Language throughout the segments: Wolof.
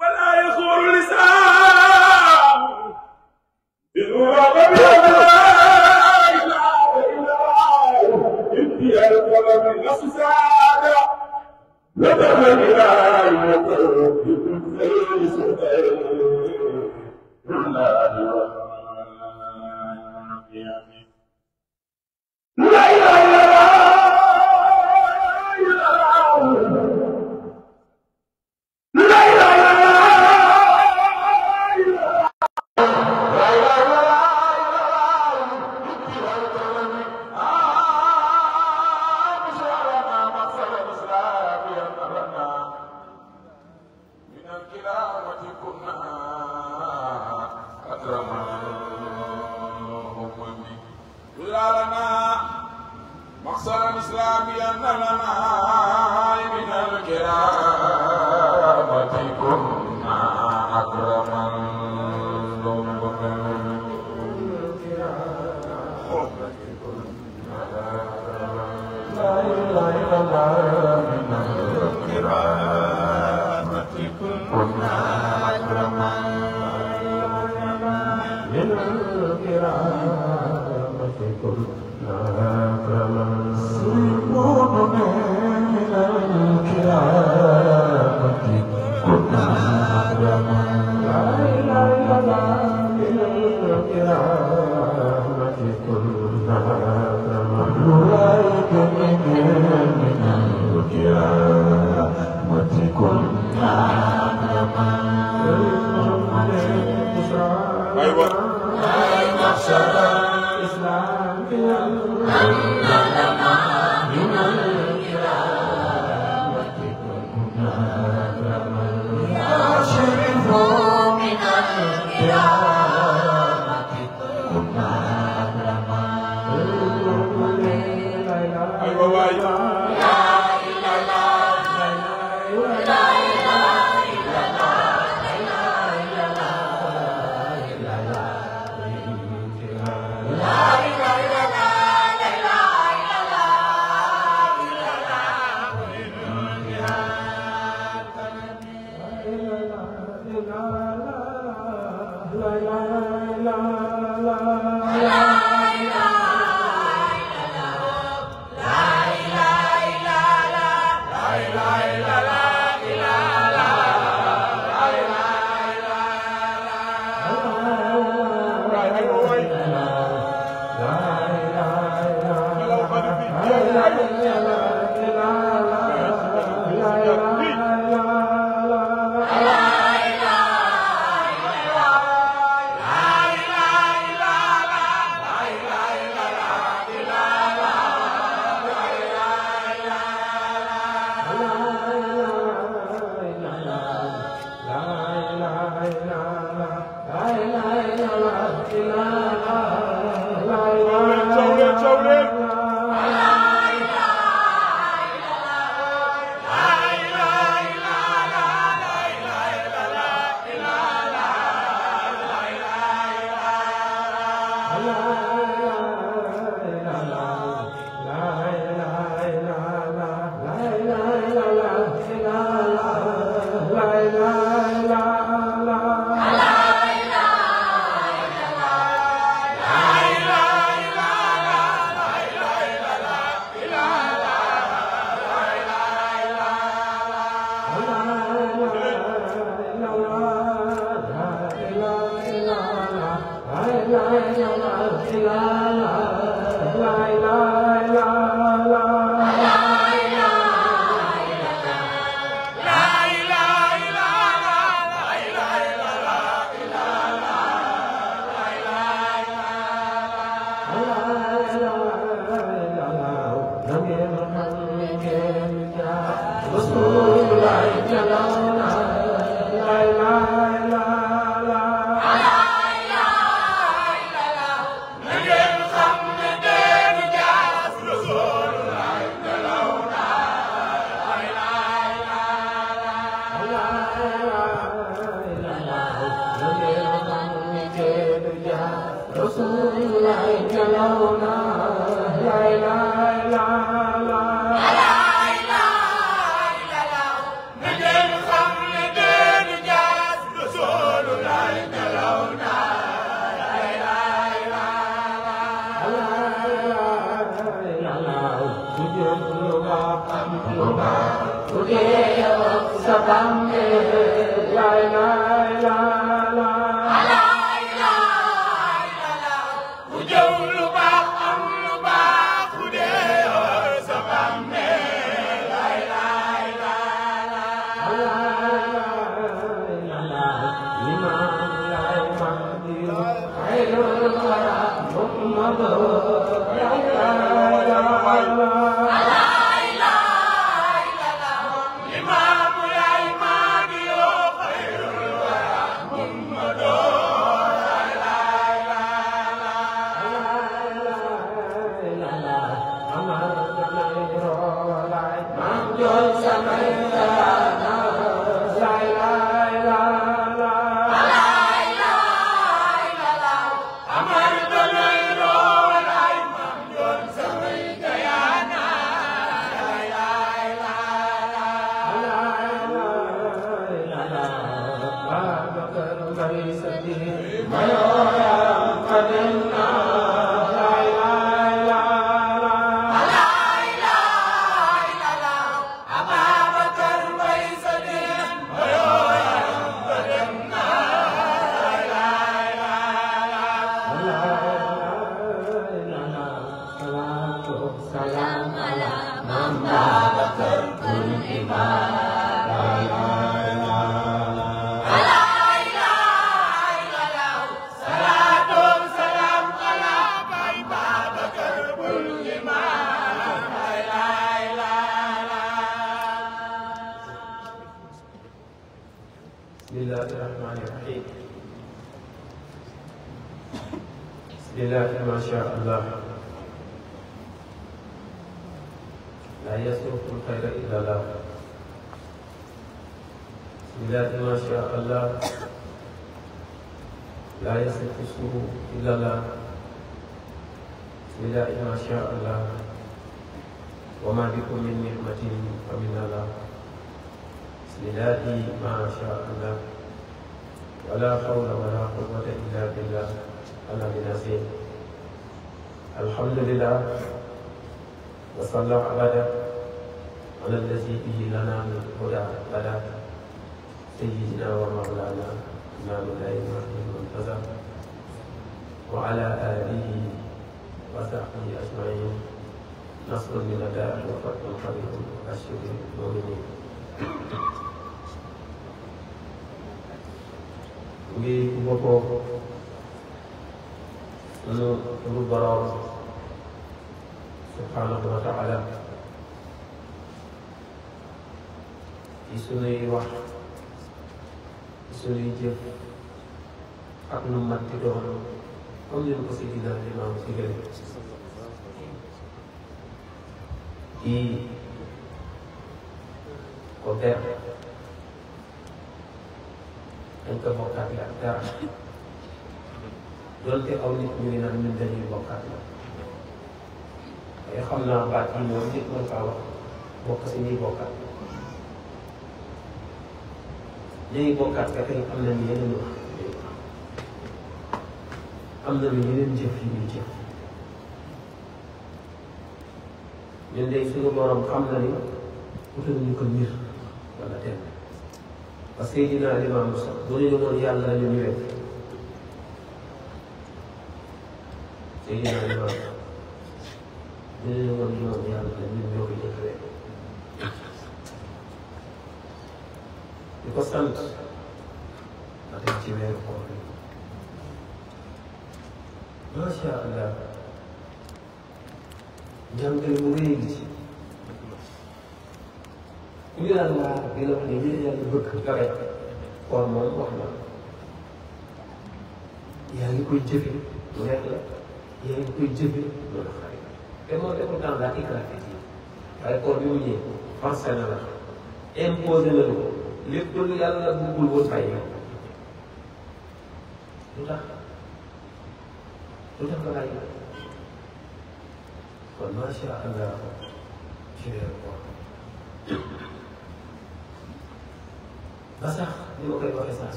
ولا يخور لسان بالمراقبة لا إله إلا الله إنتي القلم الأسساد لدم الإله يقول في سبيل الله لا إله إلا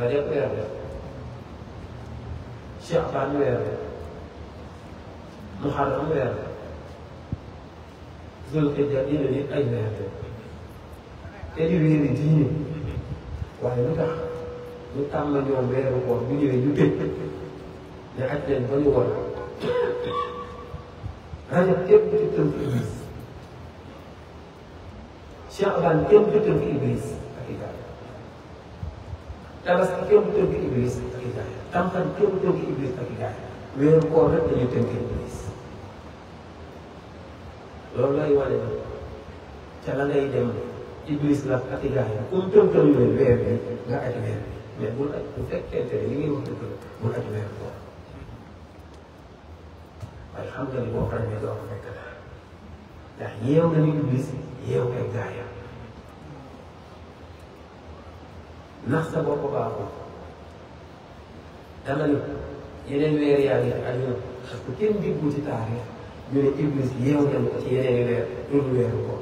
Rajab weer la Sha'ban weer la Muharram weer la Zulhijja dina nit ay weer la te di weeri diine waaye lu tax ñu tàmm ñoom weeru koor bu ñëwee ñu tëj ne aj leen ba ñu war Rajab képp ci tënk Iblis Sha'ban képp ci tënk Iblis ak i gaay Tabaski képp ci tënk Iblis ak i gaay Tamxarit képp ci tënk Iblis ak i gaay weeru koor rek dañuy tënk Iblis loolu lay wane ne ca la ngay dem Iblis la ak i gaay comme tënkal leen weer bi nga aj weer bi mais bul aj bu fekkente ne li ngay wax dëgg la bul aj weeru koor waaye xam nga ni boo xam ne doo ko fekk dara ndax yeew na ni Iblis yeew ay gaayam ndax sa bopp baaxul dama ni yeneen weer yaa ngi fi àdduna parce que kenn déggu ci taarix ñu ne Iblis yeew nañ ko ci yeneen i weer loolu weeru koor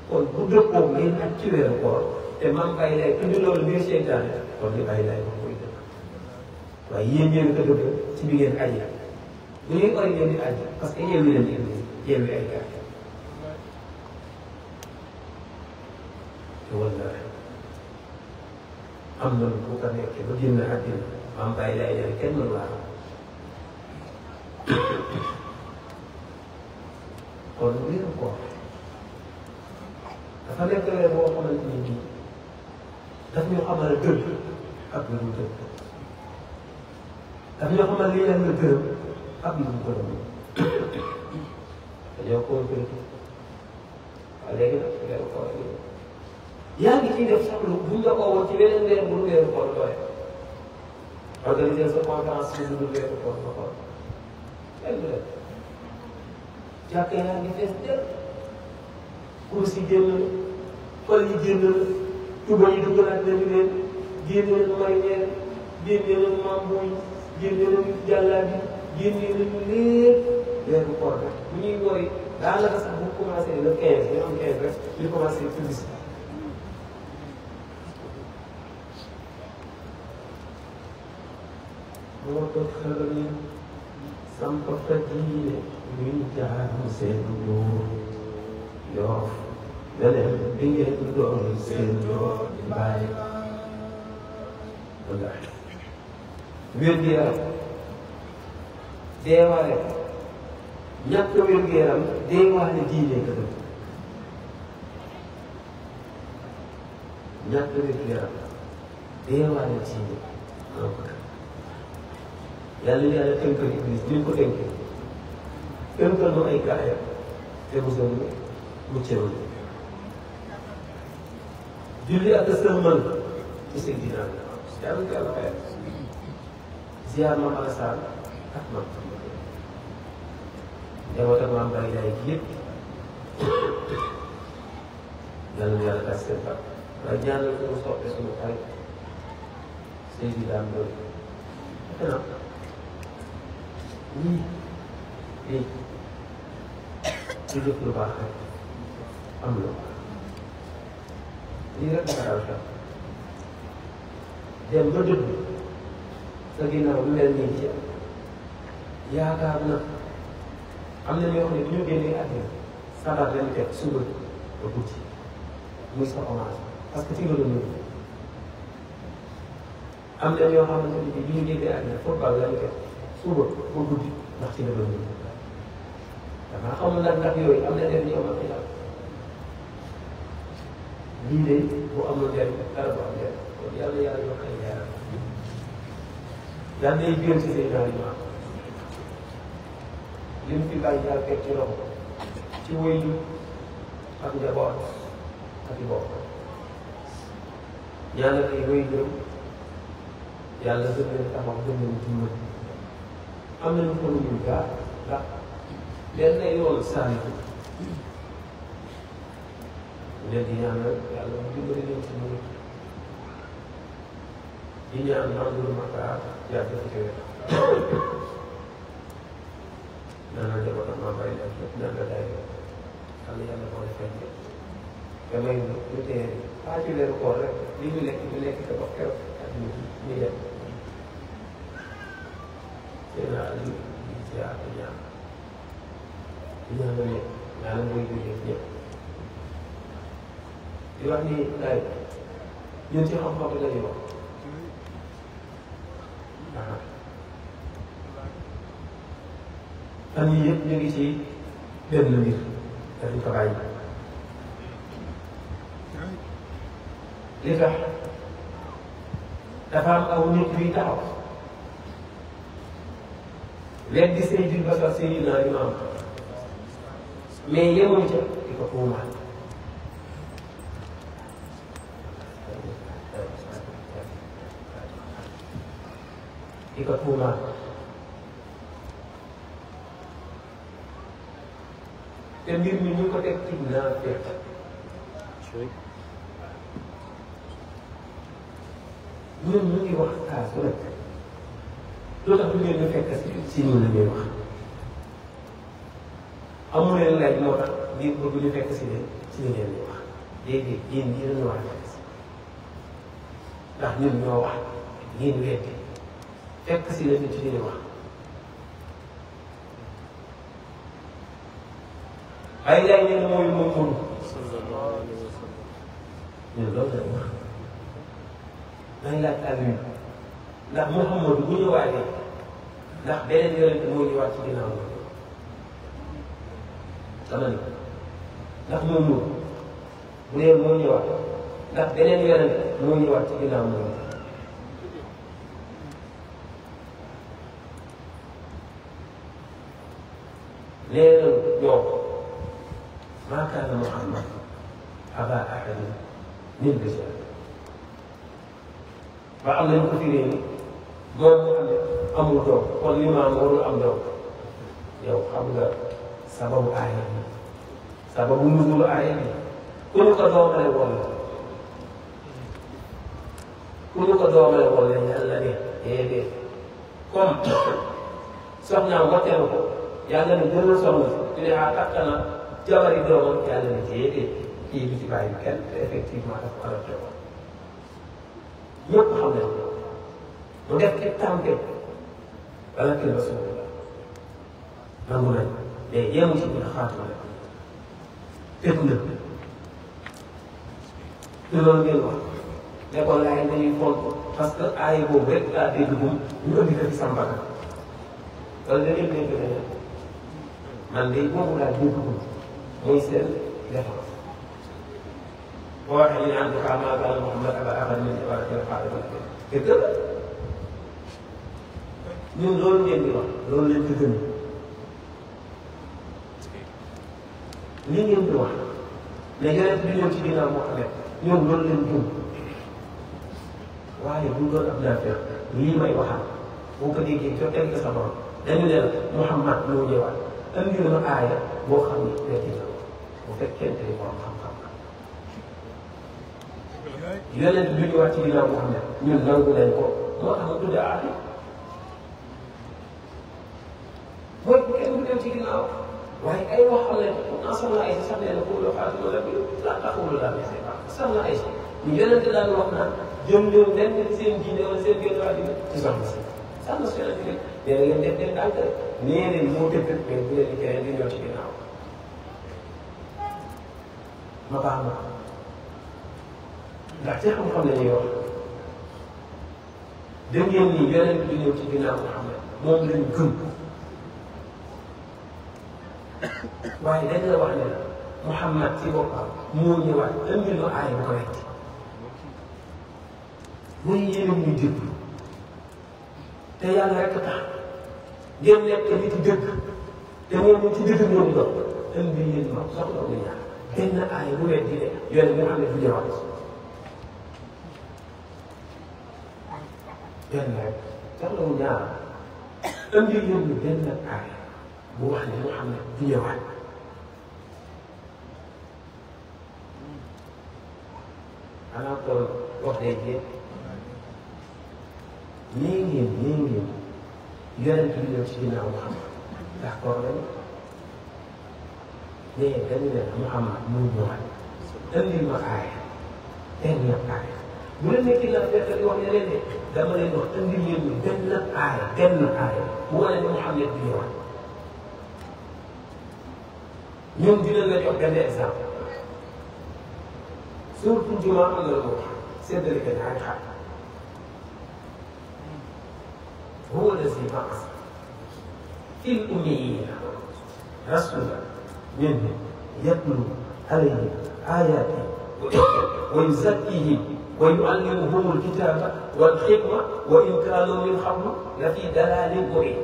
kon bu dëppoo ngeen ak ci weeru koor te man bàyyi lay tudd loolu biir seytaane kon li bàyyi lay wax koy dëgg waaye yéen ngeen ko dëgg ci bi ngeen aji bu ñuy ori ngeen di aji parce que yeewu leen Iblis yeewu ay gaay te wala am na lu ko nekkee ba génn àddina maam bàyyi lay leen kenn mënu laa kon weeru koor dafa nekk weer boo xamante ni bii daf ñu xamal dëgg ak lu dul dëgg daf ñu xamal li leen la gërëm ak lu dul gërëm dañoo complété waaye léegi nag weeru koor yaa ngi ciy def sax lu buñ la ko woon ci beneen weer bu dul weeru koor doye organiser sa conférence bu dul weeru koor nga xool kenn du def jàkk yaa ngi fees del kurus yi génn na fol yi génn na tuba yi dugalaat nañu leen génne nañu may neen génne nañu mambuy génne nañu jàllaabi génne nañu lépp weeru koor rek bu ñuy wori daanaka sax bu commencé le 15 ñu am 15 rek ñu commencé publicité moo ko xelal ni samp fa diine ñuy jaamu seen nguur Yoof leneen bi ngeen doon seen doon bàyyi wallaahi wér-gu-yaram deewaale ñàkk wér-gu-yaram deewaale diine ka dëgg ñàkk wér-gu-yaram deewaale diine moo ko dëgg yàlla yàlla tënkal Iblis ñu ko tënkee tënkal nu ay gaayam te musal nu muccewul julli ak sëlmal ci Seydina yàlla ko yàlla fayal ziar Maam Alassane ak man njaboot ak maam Baye Laye gi yëpp yàlla na yàlla tas seen bàq waaye ñaanal ko mu soppe suñu xarit Seydina Ndoye xanaa lii lii ci def lu baax rek am lu baax lii rek dafa daal xel dem ba dëdd sa ginnaaw lu mel nii ci yaakaar na am na ñoo xam ne bu ñu génnee àddina sabar lañu teg suba ba guddi muy sa hommage parce que ci nga doon ñëw am na ñoo xamante ni bu ñu génnee àddina football lañu teg suba ba guddi ndax ci la doon ñëw damaa xamul nag ndax yooyu am na def ñu am ak yàlla lii de bu amul njëriñ dara bu am njëriñ kon yàlla yàlla yokk ay leeral yàlla day gën ci say ñaari maam li mu fi bàyyi yàlla teg ci loxo ci wéyu ak njaboot ak i bokk ñaanal ay wéy gërëm yàlla gën leen taxaw gën leen dimbali am nañu ko lu ñu gaar ndax benn yoon saaliku leen di ñaanal yàlla mu dimbali leen ci mu di ñaan Mamadou Makar yàgg ci kër ñaanal njaboot ak Mame Baye Laye ñaanal day xam ne yàlla moo def fekk te may ñu teel ci weeru koor rek li ñu lekk ñu lekk te ba keroog ak ñu dem seen àll yi ci àll ñaan di ñaanal ñëpp ñaanal mooy jógee ñëpp di wax ni gars yi ñun ci xam-xam bi la ñuy wax fan yii yëpp ñu ngi ci benn mbir dañu ko bàyyi li tax dafa am aw nit yuy taxaw weddi Seydil Bachar Seydina Imaam mais yemuñ ca di ko tuumaal di ko tuumaal te mbir mi ñu ko teg ci naa fekk ñun ñu ngi wax saa su nekk lu tax du ngeen ñu fekk si ñun la ñuy wax amu leen laaj moo tax ngir bëgg ñu fekk si leen ci li ngeen di wax léegi yéen ñii dañu war a fekk si ndax ñun ñoo wax ngeen weddi fekk si leen ci li ñuy wax ay laaj ñu ne mooy moom ñun loolu la ñu wax nañ laaj Aliou ndax Mouhamadou bu ñëwaatee ndax beneen yonent moo ñëwaat ci ginnaaw moom dama ni ndax moom bu dee moo ñëwaat ndax beneen yonent moo ñëwaat ci ginnaaw moom nee na ñoom maa kaana Muhammad abaa ahadin min rijaal ba am nañu ko firee ni moom mu am amul doom kon limaam warul am doom yow xam nga sababu aaya bi sababu nuzul aaya bi ku ñu ko doomale woon la ku ñu ko doomale woon la yàlla ne déedéet comme soxnaam watteelu ko yàlla ne jël na soxna si ñu ne ah takk na jabari doomam yàlla ne déedéet kii bi ci bàyyi kenn te effectivement dafa adopté ko ñëpp xam nañ ko mu def ke tànke wala ke rasulullah nangu nañ mais yemu ci biir xaatuma ne tëgg na te loolu ngeen wax ne ko laay dañuy font parce que aay boobu rek daa dégg moom ñu indi ko ci sambaka wala da ngeen dégg ne man de boobu laa dégg muy seen défense boo waxee ñu ne en tout cas maa kaana Muhammad abaa ahadin min rijaalikum dëgg la ñun loolu ngeen di wax loolu leen di gën li ngeen di wax ne yonent bi ñëw ci ginnaaw Muhammad ñoom loolu leen gën waaye bu doon ab naafeq lii may waxal boo ko déggee jotteel ko sa borom dañu ne la Muhammad moo ñëwaat andi na aaya boo xam ne nekk na bu fekkente ni borom xam-xam yonent bi ñu wax ci ginnaaw Muhammad ñun nangu nañ ko moo tax mu tudd aati mooy bu kenn du dem ci ginnaaw waaye ay wax xam ne pourtant soxna Aysa sax nee na pour le Fatima la bi laa taxawul la mais c'est pas soxna Aysa ñu yonent daan wax naan jëm leen lenn seen diine wala seen génn waa dina ci soxna si soxna si yonent bi nee na ngeen def leen dànk nee leen moo dëpp mais bu leen di keneen di ñëw ci ginnaaw ma baax ma ndax ci xam-xam la ñuy wax dégg ngeen ni yonent bi ñëw ci ginnaaw Muhammad moom lañ gëm waaye dañ la wax ne la Muhammad ci boppam moo ñëwaat indi lu aay bu ko wecc muy yéen ñu dégg te yàlla rek tax ngeen nekk nit ci dëgg te moom ci dëgg ñoo di doon indi yéen ma soxla wu ñaar benn aay bu wecc de yonent bi nga xam ne du ñëwaat benn rek soxla wu ñaar indi yéen ñu benn aay bu wax ne Muhammad du ñëwaat xanaa kon wax day jéem nii ngeen yonent bi ñëw ci ginnaaw Muhammad d'accord lañu mais dañu ne Muhammad mu ñëwaat indil ma aaya benn aaya bu leen nekkee la fekk di wax ne leen ne dama leen wax indi leen ñu benn aaya bu wane ne Muhammad bi ñëwaat ñun dina la jox benn exemple surtout jumaa am na la moo séddale ko ñaari xaaj هو الذي بعث في الأميين رسولا منهم يتلو عليهم آياته ويزكيهم ويعلمهم الكتاب والحكمة وإن كانوا من قبل لفي ضلال مبين.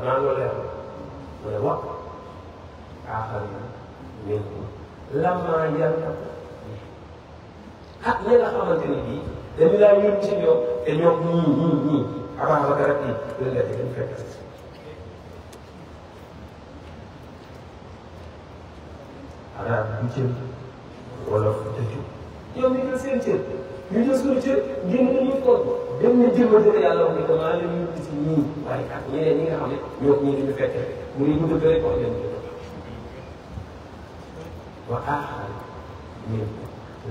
أنا أقول لهم ووقت آخرين منهم لما يلتقوا ak ñi nga xamante ni bii dañu laa yónni ci ñoom te ñoom ñii Ababacar ak ñii loolu la dañu fekk si. arabe bu cër wala fu tëju ñoom ñu jël seen cër ñu jël suñu cër génn nañu tool dem na jëmale yàlla wax ni que maa leen yónni ci ñii waaye ak ñeneen ñi nga xam ne ñoo ñii dañu fekk rek mu ngi ñu dëgg rek wax leen dëgg wa aaxar min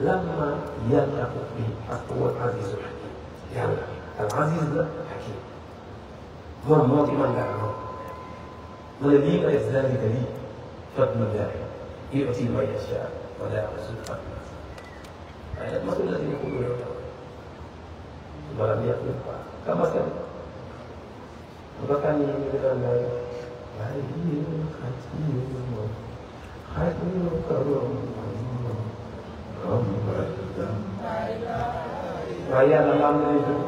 لما يلتقوا به هو العزيز الحكيم يعني العزيز الحكيم هو الماضي من دعاه ولي ذلك لي فضل الله يؤتي من يشاء ولا يحسد فضله هذا المثل الذي يقول ولم يقل كمثل وكان يقول الله عليم حكيم كرم waaye yàlla la am na lay dund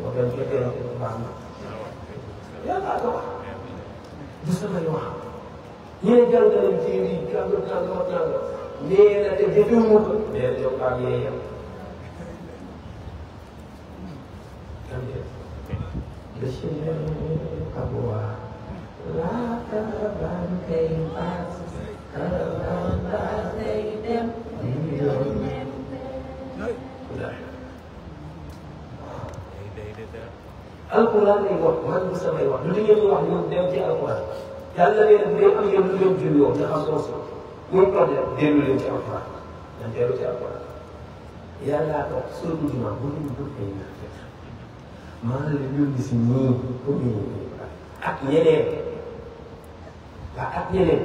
wax dëgg fekkee baax na yàlla ko wax du samay wax ñee jàng nañ ci lii kàddu nangam ak nangam nee na te jëfewuma ko nee na yow baa yee yem kan de abwa la taban kay pass alquran lay wax man bu samay wax lu di ngeen wax ñun dem ci alquran yàlla nee na bu dee am ngeen lu leen jur yow nga xam soosu muy problème dellu leen ci alquran dañ dellu ci alquran yàllaa ko surtout jumaa bu ñu dul ay naafeq maa la leen yónni si ñii pour ñu ak ñeneen waa ak ñeneen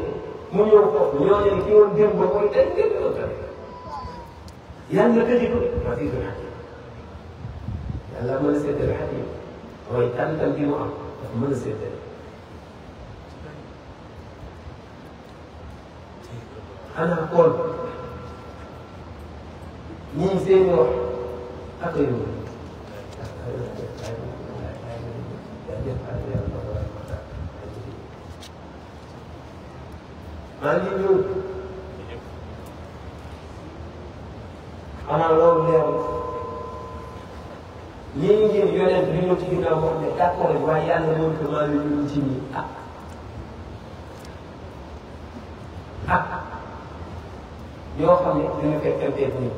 mu ñëw foofu ñoo ne ki woon démb ba mooy tey ngeen doon tey yàlla tëji ko azizul hakim yàlla mën a séddale hakim mooy tàntam bi mu am dafa mën a séddale xanaa kool ñii seeni wax ak yu maa ngi ñëw xanaa loolu leerul ñii ngeen yonent bi ñëw ci ginnaaw moo xam ne d'accord waaye yàlla moom que maa ngi ñëw ci nii yoo xam ne duñu fekkanteeg nii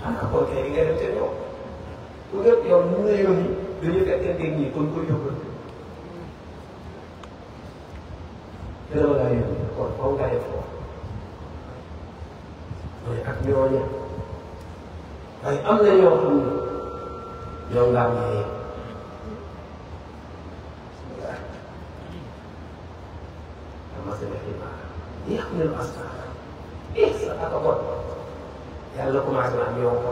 xanaa kon kay nga dem seen yow ku def yow ñu la yónni duñu fekkanteeg nii kon ko yóbbal te dama laa yónni kon foo nga def foofu mooy ak ñooñu waaye am na ñoo xam ne ñoom laa mayee مثل الحمار يحمل أسفارا إحسن أكبر yàlla commencé na am ñoo ko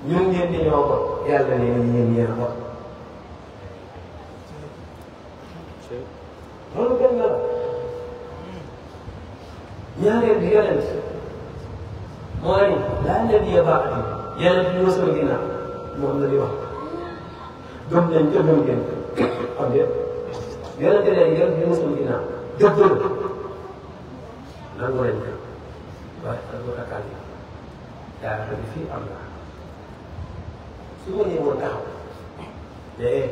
ñun ngeen di ñoo ko yàlla nee na yéen yéen a ko loolu benn la ñaareel bi yonent mooy laa nabiya ba'di yonent bi sama ginnaaw moom la di wax gëm nañ ko gëm ngeen xam ngeen yonent leen yonent bi sama ginnaaw dëgg nangu nañ ko waaye ak lu takkal yi daanaka bi fii am na su ma ñëwoon taxaw mais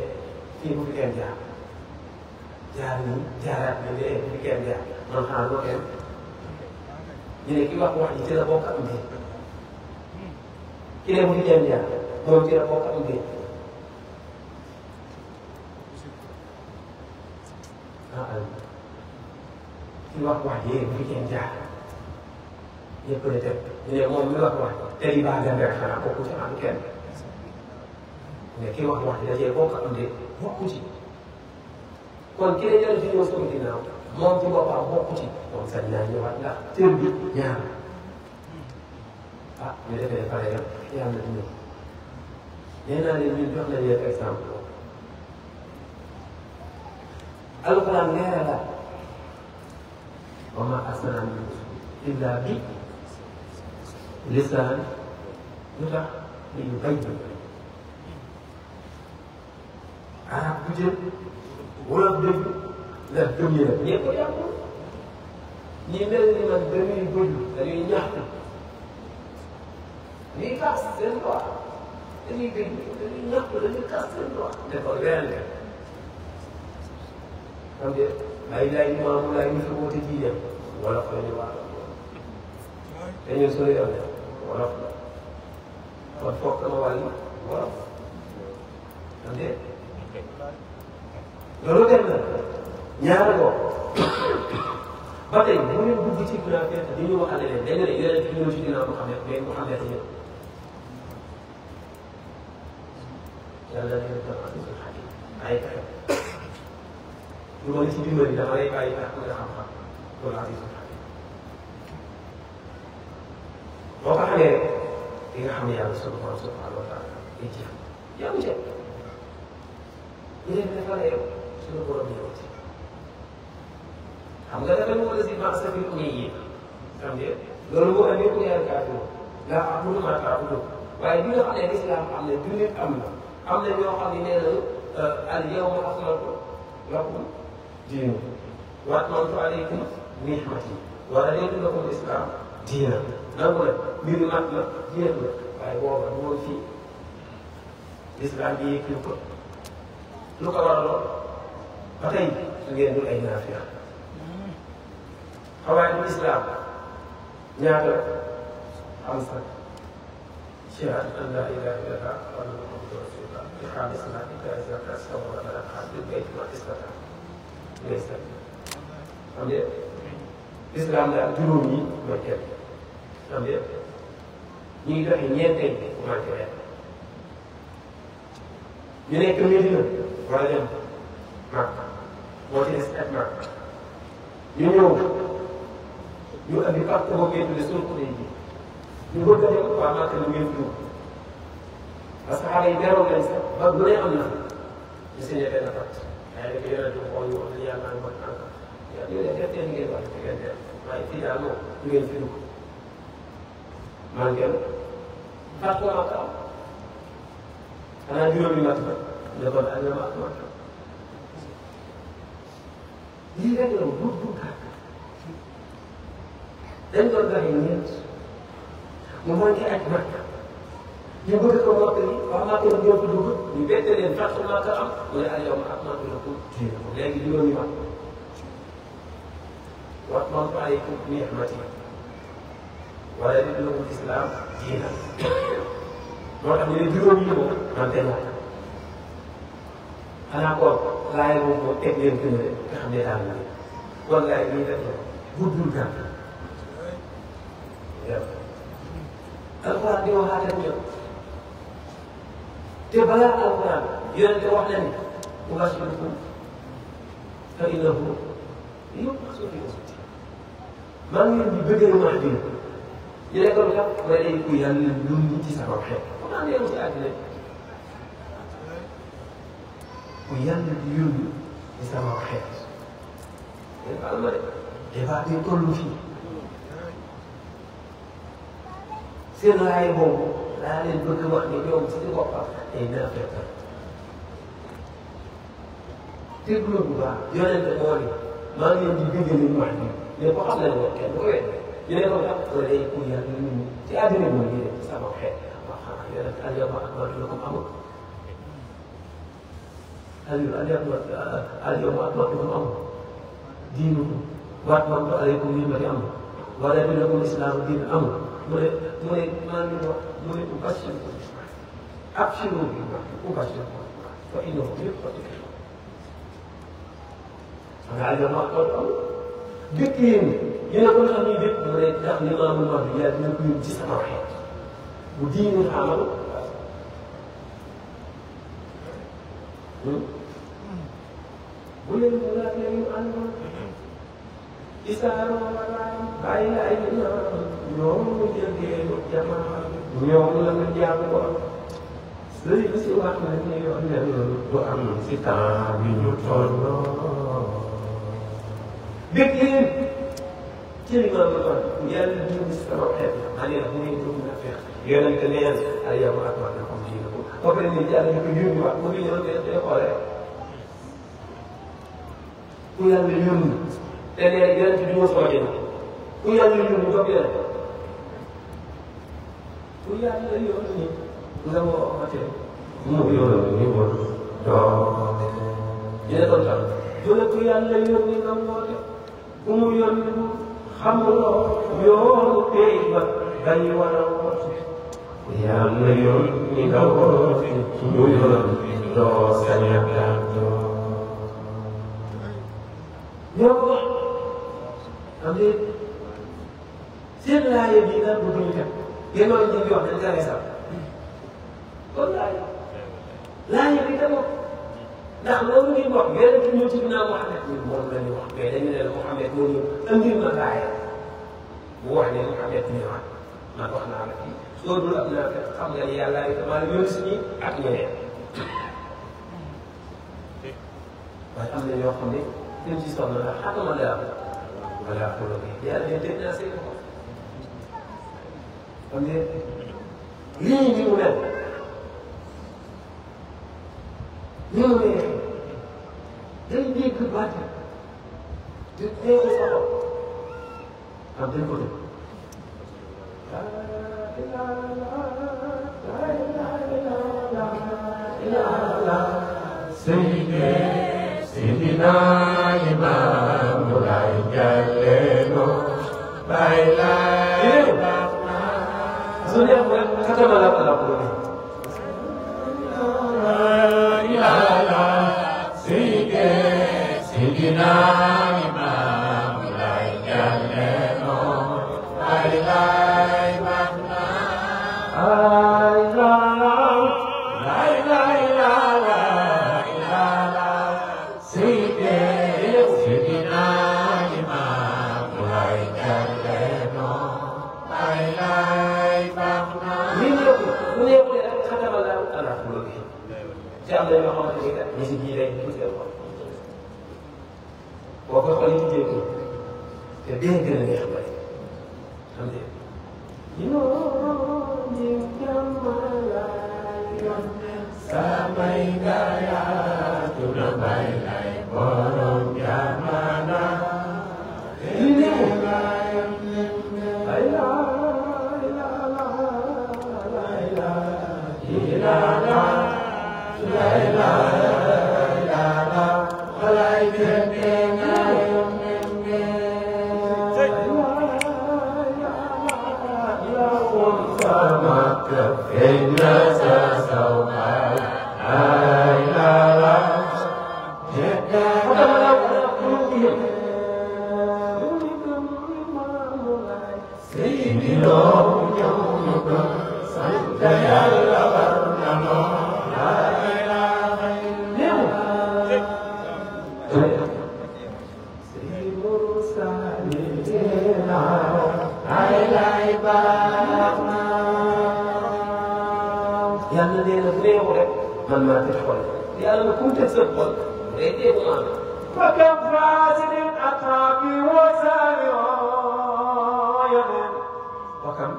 fii bu fi kenn jaar nii jaaraat na mais bu fi kenn jaar man xaaral ma kenn ñu ne ki wax wax ji ci la bokk am déet ki ne bu fi kenn jaar moom ci la bokk am déet ki wax wax ji bu fi kenn jaar ñëpp ne teg ñu ne moom mi wax te li baax dem rek xanaa bokku ci am kenn mais ki wax di dajee bokk am de bokku ci kon ki ne jël ci ñëw sama ginnaaw moom ci boppam bokku ci moom sañ naa ñëwaat ndax cër bi ñaar ah ñu defee ne pare rek yàlla di ñëw nee naa leen ñun jox nañ leen exemple alquran leera la wa ma arsalnaa min rasulin illa bi lisaan lu tax li ñu bay arab bu jël wolof dëgg ndax gëm yi nag ñëpp yàqu ñi mel ni man dañuy bëgg dañuy ñaxtu dañuy kaas seen droit dañuy bëgg dañuy ñaxtu dañuy kaas seen droit dafa leneen xam nga ay laay maamu laay ñu fi woote diine wolof la ñu wax te ñun suñu yoon wolof la kon foog sama wàll wolof xam nga loolu dem na ñaara ko ba tey bu ngeen dugg ci kuréel fekk di ñu waxale leen dañu ne yonent bi ñëw ci ginnaaw Muhammad mais Muhammad ñëw yàlla na leen def ak xakim ay pexe lu ma ci dimbali dama lay bàyyi ak nga xam-xam loolu azizul hakim boo ko xamee rek di nga xam ne yàlla subhanahu wa taala day jëf yamu ca yéen dafa la yow suñu borom ñëw ci xam nga dafa ñu wala si marché bi ñu yi xam nga loolu moo andi ko yaar kaatu la abudu ma ta'budu waaye bi nga xam ne islam am na jullit am na ñoo xam ne nee na al yawma akmaltu lakum diinakum wa atmamtu alaykum ni'mati wa raditu lakum al-islam diina nangu na mbir mi mat na jeex na waaye booba du woon fii l'islam bi yëg ko lu ko waraloon ba tey su ngeen dul ay naafiya xawaayidul islam ñaata am sa shahaadatu an laa ilaaha illallah wa anna muhammadan rasulullah iqaami salaati itaa'i zakaati sawmu ramadan hajjul bayti man istata'a ilayhi sabiila xam nga islam daal juróom yi mooy kenn xam nga ñu ngi doxee ñeenteel bi manqué weer ñu nekk Medina war a dem Makka moo ci des ak Makka ñu ñëw ñu andi pacte boo ngeen tuddee suñu kuréel yi ñu bëgg a dem waa Makka ñu ngeen dugg parce que xale yi beroon nañ sax ba bu ne am na ñu signé benn pacte waaye dafa yore di xool ñu wax ne yàlla naa mën ànk yàlla ñu ne def teen ngeen wax ci ngeen dem waaye fii daal moom ñu ngeen fi dugg man ngeen fàtte ko Makka am xanaa juróomi mat ba ne kon ak ñoom ak Makka lii rek la bu gàtt dañ doon gaxe ñeent mu manqué ak Makka ñu bëgg ko mottali waa Makka la ñoo ko dugg ñu bette leen fàtte Makka am mu ne al-yawma akmaltu lakum diinakum léegi juróomi mat wa atmamtu alaykum ni'mati wa raditu lakum al-islam diinan moo tax ñu ne juróom yi moom man de ñaata xanaa kon laay moom moo teg leen gën a nga xam ne daal la wallaay lii def na guddul gàtt alquran di waxaate ak ñoom te balaa alquran yonente wax na ni ubashirukum fa innahu yub'asu fi ummati maa ngi leen di bëggal wax bi ñu ne ko lu tax mooy day ku yàlla yónni ci sama xeet xam naa ne ci àddina ku yàlla di yónni ci sama xeet mais baal ma de débat bi toll fii seen laay boobu daa leen bëgg wax ni ñoom ci boppam ay naafeq déglu bu baax yonente moo ni maa ngi leen di bëggal ni wax bi mais ko xam ne ne kenn du ko wet ñu ne ko tax wala day ku yàlla yónni ci àddina bi ñu def sama xeet wax xanaa yonente al-yawma akmaltu lakum amul al-yawma akmaltu lakum amul diinukum wa atmamtu alaykum ni'mati amul wa raditu lakum al-islaama diinan amul mu ne maa ngi wax mu ne ubashirukum abshiru bi ubashirukum fa innahu yub'asu fi ummati al-yawma akmaltu amul dëkk yéen ñu ne ko ndax ñuy dëkk mu ne ndax li ma mën a wax yàlla dina ko yóbbu ci sama xeet bu diine xamal bu leen mu laaj leen ñu ànd isaaro walaay bàyyi la ay ñoom ñu jël jamaa ñoom la nga jàng ko sëriñ si wax na ni yoon nen du am si temps bi ñu tolloo dëkk yéen ci li ma la wax yàlla dina si sama xeet ma ne la bu ngeen dugg na feex yonente neen ay yow ak wax na xam diina ko ba pare ni yàlla ñu ko yónni wax mu ngi ñëw day xoolee ku yàlla yónni te nee yonente bi ñu soo jënd ku yàlla yónni toog yéen ku yàlla yónni nga woote mu yónni woon doo yéen a tam jële ku yàlla yónni nga woote ku mu yónni xamuloo yoonu tey ba day war a woote yàlla yónni nga woote mu yónni doo sañ a gàddoo ñoo ko wax xam nga seen laaya bii daal bu ñu teg yéen a ngi wax dañ koy sax kon laaya bi dama ndax loolu ngeen wax yeneen ci ñëw ci ginnaaw Mouhamed ñun moom la ñu wax mais dañu ne la Mouhamed moo ñëw andil ma laaya bu wax ne Mouhamed ñëwaat man wax naa la fii soo dul am naa fekk xam nga ni yàlla yi damaa la yónni si ñi ak ñeneen waaye am na ñoo xam ne dañ ci soxla ndax xatama la am wala xuloo bi yàlla dañ tëj naa seen ko xam ne lii ni mu mel ni mu mel day dégg baat di teewu sa xol am dañ ko def Sidina Imam Mulai Jaleno Bailai Bakna Sudah kata malam malam ini. Ilala Sidina Imam Mulai Jaleno Bailai Bakna am na ñoo xamante ni kat ñi si ji rek ñu seen xol boo ko xoolee ci jéego te dee gën a neex bay xam nga samay gaya tuna bay lay borom jamana ini layam layla yàlla nee na néew rek man maa tëj xol yàlla na ku mu tëj sa xol day dégg maanaam. fakam fasidin ataabi wasaani yeneen fakam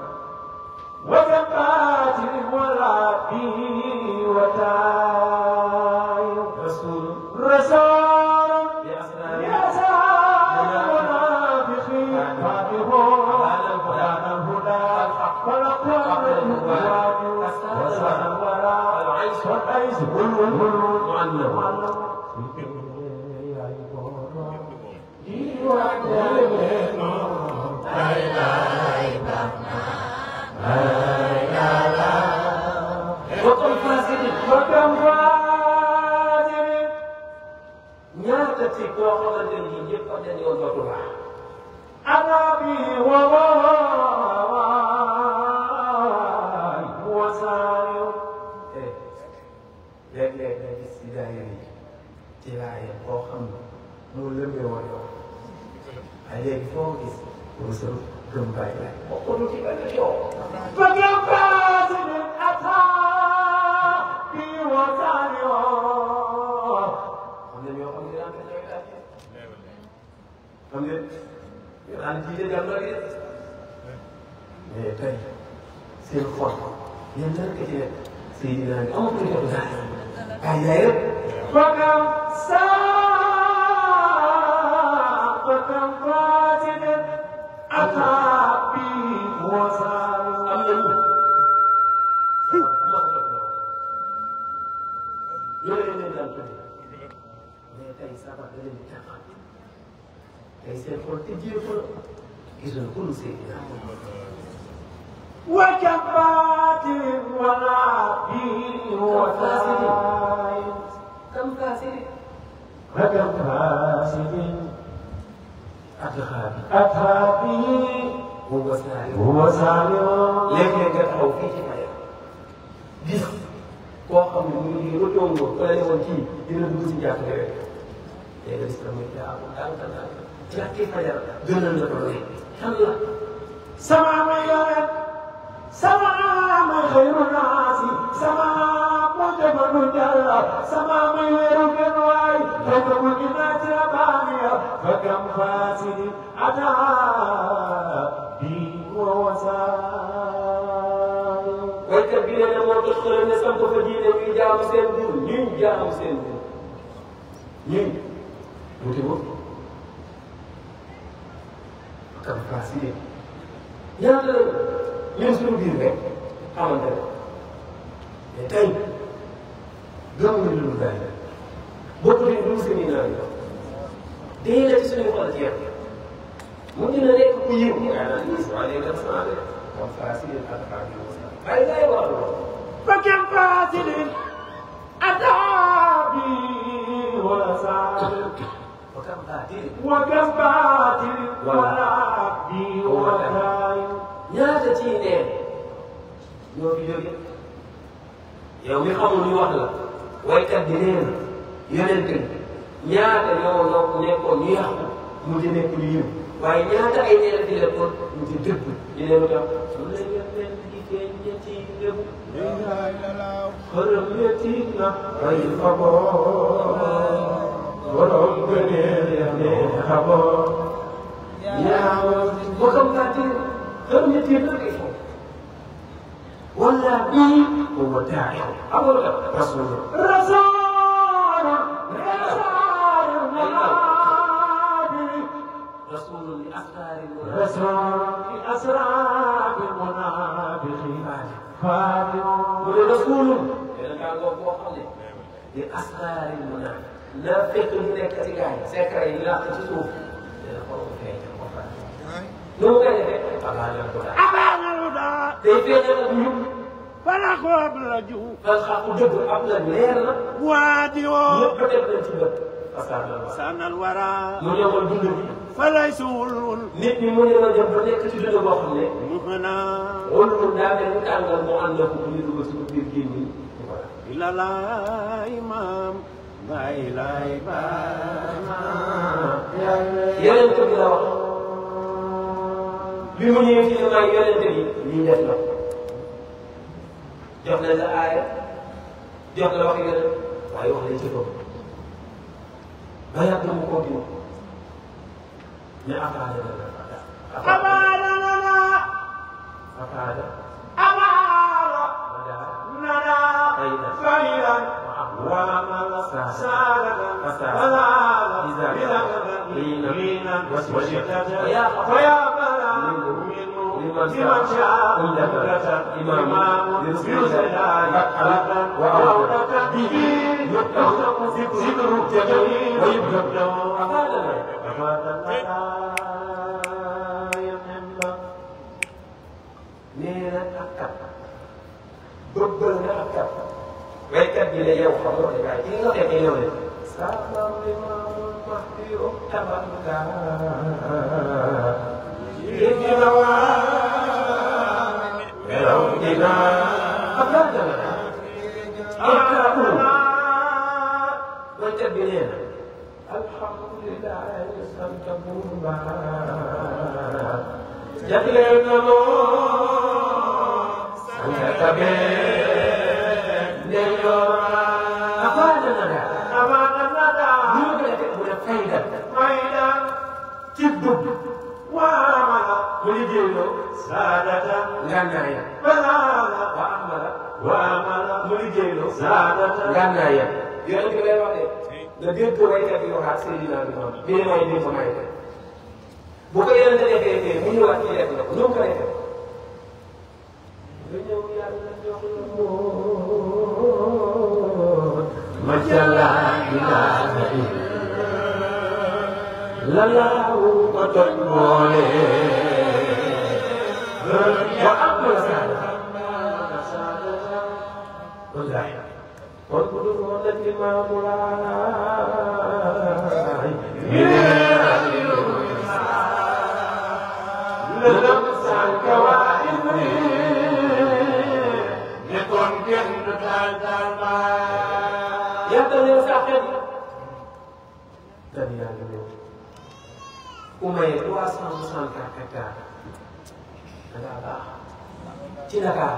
wakam fasidin walaabi wataay rasul يسار منافقين فاتحون على الهدى فلقد الهدى وسنورا والعيش معلم وكم فاسد ñaata ci koo xamante ni ñëpp xam nañ yoon dootul baax ci laayee boo xam ne moo lëmbee woon yow waaye léegi foo gis mu sa gëm bàyyi laay bokkul ci benn yow. فكم فاسد أتى بوسائله xam nga ñoo xam ne daan koy laaj xam nga yow daan jiite jàmm la mais tey seen xol yéen lan nga ci nekk Seydina bi amatul jot daal ay yaay rek. فكم فكم فاسد أتى بوسائله am nañu yooyu leen daan tuddee mais tey sabar da leen di tàmbali tey seen xol te jiw fa gisuñu ko lu Seydina وكم باطل ولا بين وفاسد كم فاسد فكم فاسد أتى به هو سالم هو سالم léeg-léeg nga taxaw fii ci Faye gis koo xam ne mu ngi ba toog woon wala ne woon kii dina dugg si jàkk rek léegi gis nga muy jaamu daal jàkkee fajar gënal la ko lay xam la سمع يوم سمع خير الناس سمع مجبر جل سمع غير الواي فكم الناس بانيا فكم فاسد أتى به ووسائل waykat bi nee na moo tax xëy na samp fa diine ñuy jaamu seen buur ñuy jaamu seen buur ñuy wuti wut kam faasidin ñaata la ñun suñu biir rek xamante ne mais tey gëmuñu lu dul bàyyi bokk nañ lu seen i naan yow dee la ci suñu xol ci yàq mu dina nekk ku yiw yaa naan gis waa léegi dafa changé kam faasidin ak ay lay wax فكم فاسد أتى به وسائل وكم باطل وكم باطل ولا به وسائل ñaata ci neen ñoo fi jóge yow mi xamul ñu wax la waykat bi nee na yonent bi ñaata ñoo nekkoon ñu yàqu mu di nekk lu yiw waaye ñaata ay neen di lekkoon mu di dëgg ñu ne lu tax mu ne yonent di feeñ ci lépp xërëm yetiit na ay xaboo borom gëneel ya ne xaboo yaa bokkam kàttir xërëm yetiit na kay foofu wala bii huwa daa'i amul la rasul رسول rasul li asraari رسول في أسرار المنافقين فاتن mu ne rasul yéen a ngi boo xam ne li asraari naa fekk ñu nekk ci gars yi secret yi làq ci suuf dina ko feeñ ko fa nu mu koy defee abaa ko daal أمان الهدى day feeñal ak ñun فنحو أبلجه parce que ku dëgg am na leer na واديو ñëpp teg nañ ci bët parce que سن الورى mu ñëwal dund bi فليس ول nit ñi mu ñëwal dem ba nekk ci dund boo xam ne مغنى wóolu mu daa mel ni tàngal mu ànd ak bu ñu dugg suñu biir génn yi voilà. إلى لا إمام لا إله إلا yeneen ko bi la wax bi mu ñëwee fii may yonente bi lii def na jox nañ la aaya jox la wax yeneen waaye wax nañ ci ko ba yàgg mu continue mais afaada la أمان لنا afaada أمان madaa لنا خيرا وعمل سالنا فلا إذا لينا وشدة ويا بلا منه لمن شاء مدة إمام يرسل حقا وعودة به يتخذ ذكر الجميل ويبدأ أفادنا nee na ak kat bëggal nga ak kat waykat bi ne yow xam nga ne waaye kii nga fekkee yow de saabam li maamul mahdi tabanga yéegina waa melaw dina ak kat dana waykat woykat bi nee na alhamdulilah sant buur baa jagleel na loo sant tabe ndeyoora amaana na daal ñu ko defee mu def fayda ci dugg waamala mu liggéeyloo saadata ngànnaaya waamala mu liggéeyloo saadata ngànnaaya yonent bi lay wax de nga dégg waykat yi waxaat Seydina bi moom bii mooy bii ko may bu ko yonent defee fee mu ñëwaat ci def la ko ñoom ko defee nga ñëw yàlla jox la moo macalla ilaha illa laaw ko toj boole wa am la wallahi kon bu dul woon la ci Maamu Laay lëndëm sànq waa Ibri ne kon kenn du taal baay yàlla leen sax xel dan yàlla ñëw ku maye 364 hectares da ngaa baax ci Dakar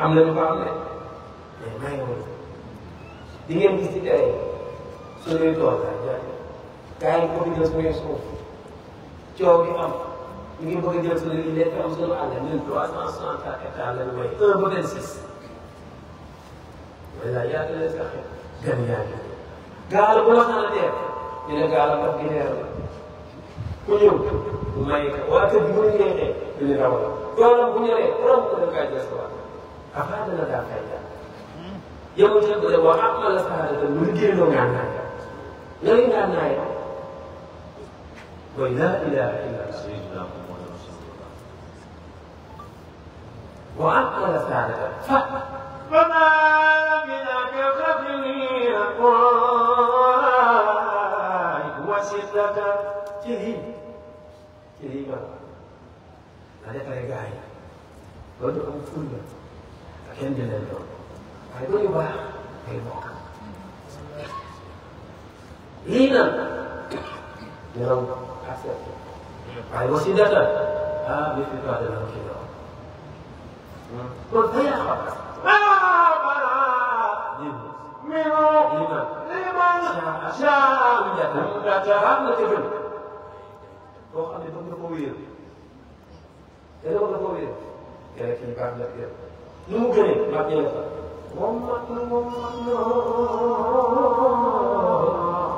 am na ñu ko am ne mais mayewul di ngeen gis ci tey suñuy tool la gars yi ko jël suñuy suuf coow gi am ñu ngi bëgg a jël suñu lekk am suñu àll ñun 364 hectares lañu may 1 ba 26 wala yaatu leen sax gan yaa ngi gaal bu la xana teer ñu ne gaal ak gi neer la ku ñëw may ko waa kër gi bu ñu neexee du ñu rawal toolam bu ñoree borom ko da kaa jël sa waat afaa dana daa fay daal yow ci bu dee wax am na la saxaar lu liggéeyloo ngànnaay lan ngànnaay mooy laa ilaha illa allah wa am na la saxaar fa fama minaka xafir wa siddata ci lii ma la defaree gars yi loolu am ful la kenn di leen doon waaye bu ñu baax day bokk lii nag ñoom accepté waaye aussi data ah bi fi pas de la ci doon kon fa yaa xam liman saa data am na te gën boo xam ne bëgg nga ko wéer te bëgg nga ko wéer yàlla kii baax na yëpp nu mu gënee mag ñëw fa wommat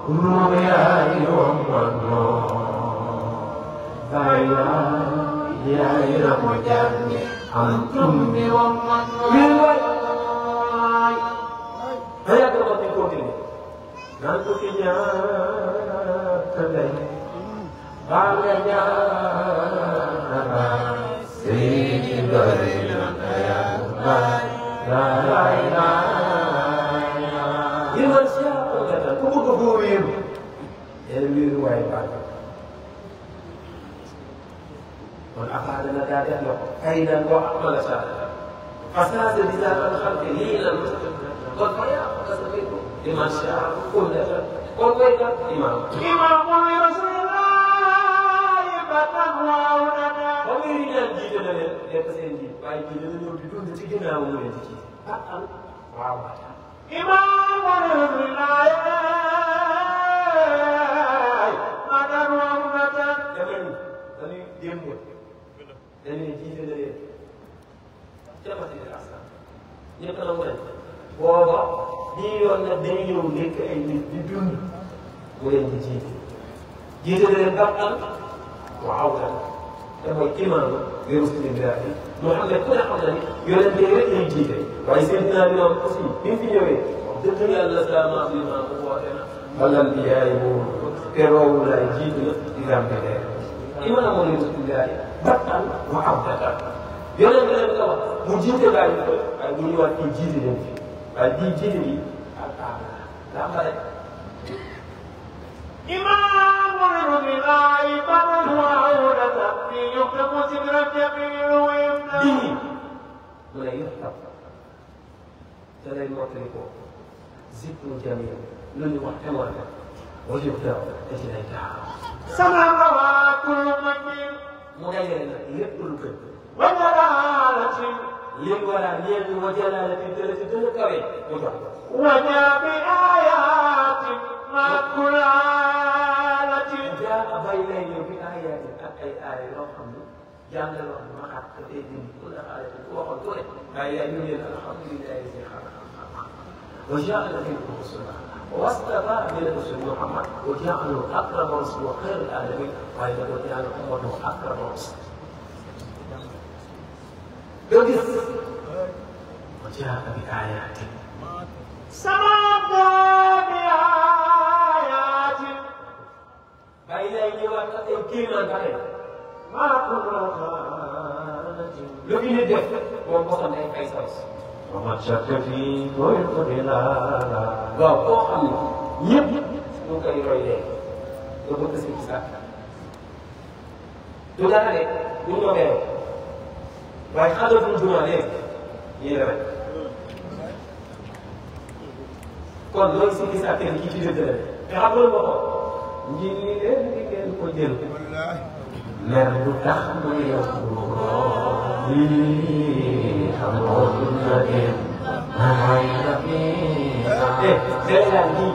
noo yaay wommat noo yaay ramu jànni am tumbi wommat noo waay ba yàgg na di continuer naan ko fi ñaata lay baa nga ñaata si bari na liman saa data ku bëgg koo wéeru yéen wéeru waaye baax kon affaire dana daa def la ko kay daan boo amala saa data façade di daal xam te lii lan kon fa yaa ko sa wéeru liman saa kun data kon koy kat imam mooy rasulullah batan waaw data ba muy ñaan jiite na leen nekk seen jiit waaye jiite na ñëw di dund ci ginnaaw mu leen ci waaw imam rasulullah batan waaw data dañuy démb dañuy jiite na leen ca masjid al-Aqsa ñëpp na mu ne booba bii yoon nag dañuy ñëw nekk ay nit di dund mu leen di jiite na leen batan waaw data te mooy imaam bi rasulillah Muhammad ku ne xam na ni yonente rek lay jiite waaye seen dinaa bi aussi bi mu fi ñëwee wax dëgg yàlla sama bi ma ko woote na balal bi yaay boobu te roowu laay jiitu na di rampe leer imaam bi rasulillah battan wa abdatan yonente leen la wax mu jiite gaa yi ko waaye bu ñëwaat kii jiite leen fi waaye bii jiite bi ak daa bare إمام الرجلاء بطن وعودة في يكتب سدرة يمين ويمنى ولا يحتف تلا المطلق ذكر جميل lu ñu wax te mooy wajib teew te ci lay taxaw. sama rawaa kullu matin mu dajale nag lépp lu gën. wa jalaalati yéen wala yéen wa jalaalati dële ci gën a kawe mu jox ko. wa jaabi ayaati ma kulaalati jaa bay lay ñëw bi ayaati ak ay aaya yoo xam ne jàngal wax ma xaat te tey dindi ku la xaale te ku waxoon ku ne bay lay ñu leen alhamdulillahi si xam-xam wa jaala minkum rasulullah واصطفى من رسول محمد وجعله اكرم رسول وخير العالمين وايضا وجعله امته اكرم رسول. يجلس وجاء بآيات سمعت بآيات بين يوم الكيما كان ما كنت لو في ندف وبطن اي فيصل وما شك في ويقول لا waaw koo xam ne ñëpp ñu koy roy léegi nga bëgg si gis ak du dara de du ñu doon waaye xaalatul jumaa léegi yéen rek kon loolu si gis ak kii ci dëgg la te xam nga ko nji ni leen di ngeen ko jël mer du tax mu yokku lii xamoon na leen déjà lii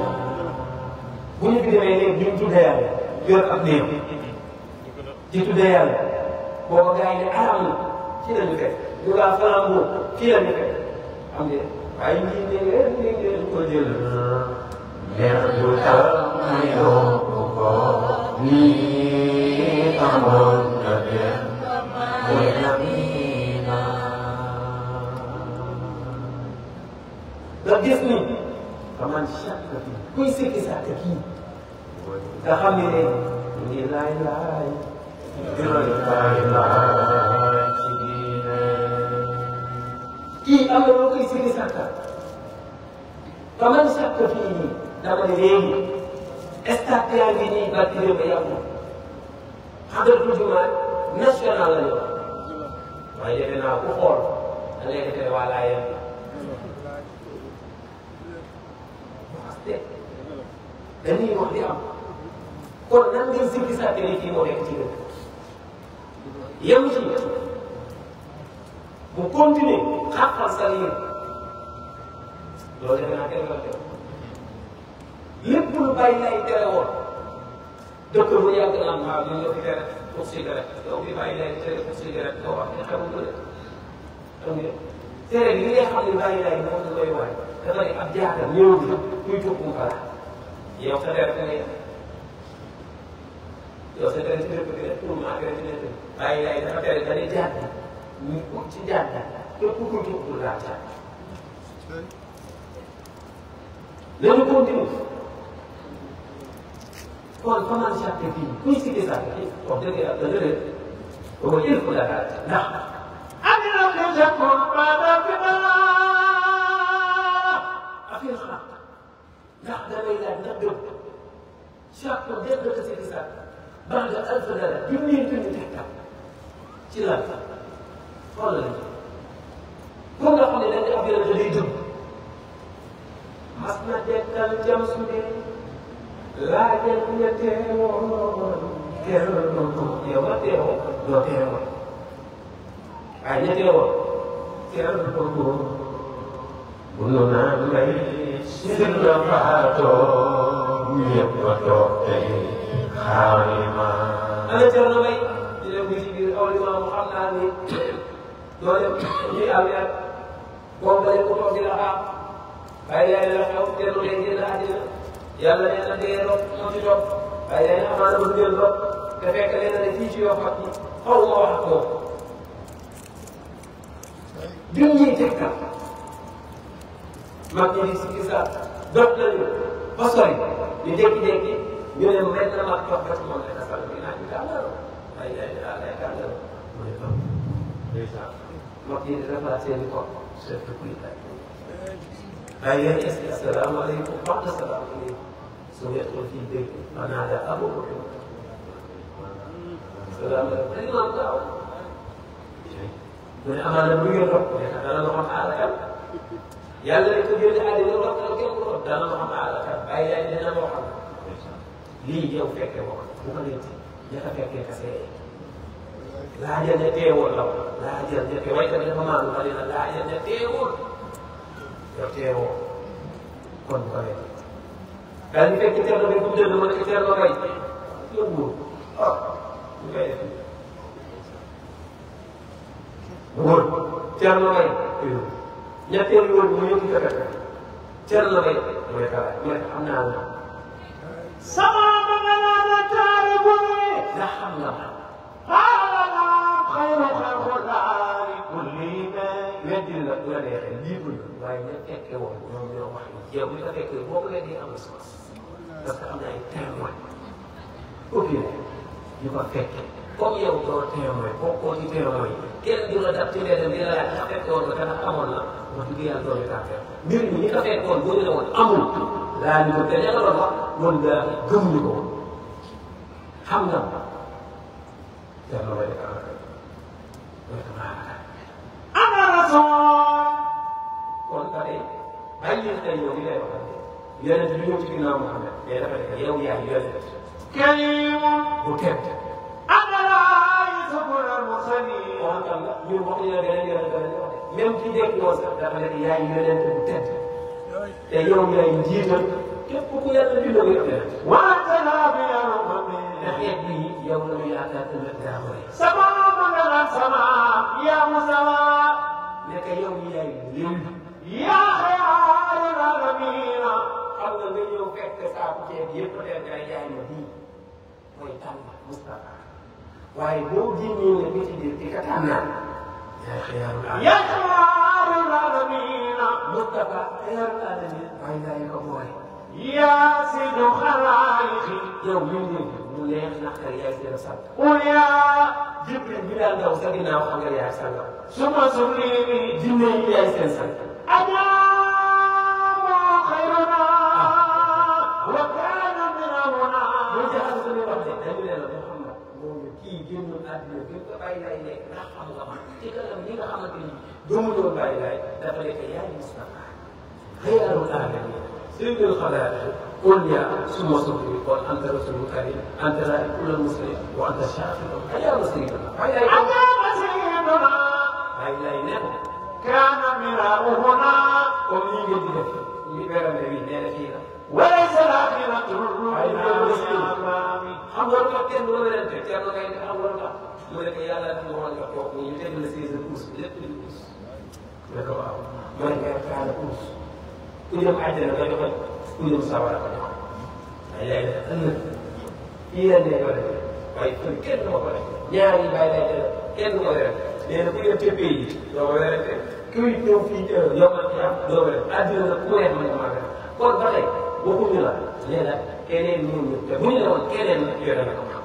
bu ñu fi demee léegi ñu tuddee yàlla yor ab néew ci tuddee yàlla booba gars yi ne aram na ci la ñu fekk ñu gaa flambo ci la ñu fekk xam nga waaye lii ne ngeen ko jël mer du tax mu yokku ko lii amoon na leen mooy namina nga gis ni man chaque kuy sikki sàkk kii nga xam ne ne ngi laay laay ci diine kii am na loo koy sikki sàkk ka man chaque fii nii dama ne léegi stade yaa ngi nii barki réew ba yàqu xadratul jumaa national la ñu waaye defe naa ku xool da ngay defee waa laayam dañuy wax di am kon nan ngay sikki sàkk ni kii moo nekk ci dëkk yem ci bu continuer xàqal sa yéen loolu defe naa kenn la teew lépp lu bàyyi lay tere woon dëkk bu yàgg naan waaw ñu ñoo fi tere pour cigarette yow fi bàyyi lay tere pour cigarette doo wax ne xamul ko de xam nga tere bi li nga xam ne bàyyi lay moom da koy waay dafa ne ab jaatal ñëw bi kuy tukkum fala yow sa tere da ngay def yow sa tere ci dëkk bi rek pour mu engrais ci dëkk bi bàyyi lay dafa tere dañuy jaat ñu ci jaat képp ku tukkum laa jaat nañu continue kon faman chaque fii kuy sikki sàkk wax dëgg yàlla dëgg la booba il faut la daal ndax am na lu jëkkoon ba dëgg la affaire xalaat ndax damay laaj ndax dëgg chaque fois dégg nga sikki sàkk baax nga alfa dara junni tegtal ci lan xool la pour nga xam ne dañ di affaire da day dëgg mas na tegtal jam su dee laajal bu ñu teewoon yow nga teewoo doo teewoon waaye ña teewoon teewul ko bu nu naan lay sir la faatoo ñëpp a toog tey xaarima ana Thierno Mbaye di leen ci biir aw limaa mu xam naa ni doo dem ñuy am yar boobu dañ ko toog di la xaar waaye yaay la xew Thierno day génn àddina yàlla nee na dee rob moo ci topp waaye nee na amaana ba ngeen rob te fekk nee na ne fii ci yoo mag ñi xaw ma wax ak moom bi ñuy tegtal mag ñi di si gis dot nañu ba sori ñu jékki-jékki ñu ne mel na mag toog ba ci moom ne asal bi naa ñu tàngal waaye yaay daal lay tàngal mu ne toog ndeysaan mag ñi di defaraat seen i koor surtout kuy tay waaye yéen est-ce que asalaamaaleykum wax na salaamaaleykum su weesoo fii dégg maanaam daal amoo ko salaamaaleykum dañu naan gaaw mu ne amaana bu ngeen rob mais dana ma xam aalakat yàlla dañ ko jëlee àddina rob na kenn ko rob dana ma xam aalakat waaye yaa ngi dina moo xam lii yow fekke woo bu ko nit ña ko fekkee kase laajal ña teewoon law laajal ña teewoon waaye tamit dafa maanu bari na laajal ña teewoon yow teewoo kon bu ko wet daal di fekk Thierno Bay bu mu dëgg ma ne ko Thierno Bay yóbbu ah ñu koy def wóor Thierno Bay ñetteelu yoon mu yóbbu fekk Thierno Bay mu ne kalaay mu ne xam naa la sama magana taari buni ndax xam nga ma xaalala xayru xalqulaay kulli ma weddi la bu la neexee libre la waaye ña fekke woon ñoom ñoo wax yow li nga fekkee boo ko weddee am na sens parce que am na ay témoin ok ñu ko fekke comme yow doo témoin bokkoo ci témoin kenn du la dab ci mbedd mi la laaj nga fekke woon ko te nag amoon na wax dëgg yàlla doon kaa fekke mbir mi ñi ko fekk woon boo ñu ne woon amul laa ñu ko te ña nga doon wax woon nga gëmuñu ko woon xam nga Thierno Bay ana rasul kon ba tey bàyyi leen tey yow li lay wax yonent bi ñëw ci ginnaaw Muhammad mais dafa nekk yow yaay yonent karim bu tedd ana la yusuful mursalin kon xam nga ñun wax ñu ne beneen yonent lañ wax même ci dégg woon sax dafa nekk yaay yonent bu tedd te yow yaay njiital képp ku yàlla bindoo nga yonent waatana bi yarmami ndax xeet bi yow la ñu yaakaar tamit daa bëri sama magana sama ya musawa nekk yow yi yaay lim ya xayrul alamin xam nga nga ñëw fekk saabu ceeb yëpp peut-être ay yaay ma bii mooy tànn Moustapha waaye boo génnee ne bi ci biir di ka tànnaan yaay xayrul alamin ya xayrul alamin Moustapha xayrul alamin waaye yaay ko boole ya sidu xalaayiqi yow ñun ñun mu neex naqar yaay seen sant qul ya Jibril bi daal daw sa ginnaaw xam nga yaay sangam suma sublimi jinne yi yaay seen sant ajaaba xayruna wa kaana min amuna boo jaxal suñu wax de dañu ne la Muhammad moom kii génnul àdduna gën ko bàyyi lay nekk ndax xam nga ma ci kanam ñi nga xamante ni gëmuñoo bàyyi lay dafa nekk yaay Mustafa xayrul alamin sayyidul xalaa'iq qul ya suma sublimi kon anta rasulul karim anta ra'i kulla muslim wa anta shafi'u ajaaba sayyiduna ajaaba sayyiduna bàyyi lay nekk kaana mira'uhuna comme ñi ngeen di def ñu berale wi nee na fii la wa laysa al-aaxiratu waaye ñoom des illa amaami xam nga lu tax kenn du la werante Thierno Gaye xam nga lu tax mu ne ko yàlla dafa ma war nga toog ñu teg la seize course bi lépp di course mu ne ko waaw mu ne nga kaana course ku jëm àjjana nga joxe ku jëm sawara nga joxe waaye lay def ëllëg fii la nee ko def waaye fii kenn du ma ko def ñaar yi bàyyi lay def kenn du ko def nee na ku yem ca pays yi doo ko werante kuy ñëw fii yow man ci am doo ko def àddina nag ku nekk mën maa def kon ba tey waxuñu la nee na keneen ñëw ñëw te bu ñu ne woon keneen nag yore na ko xam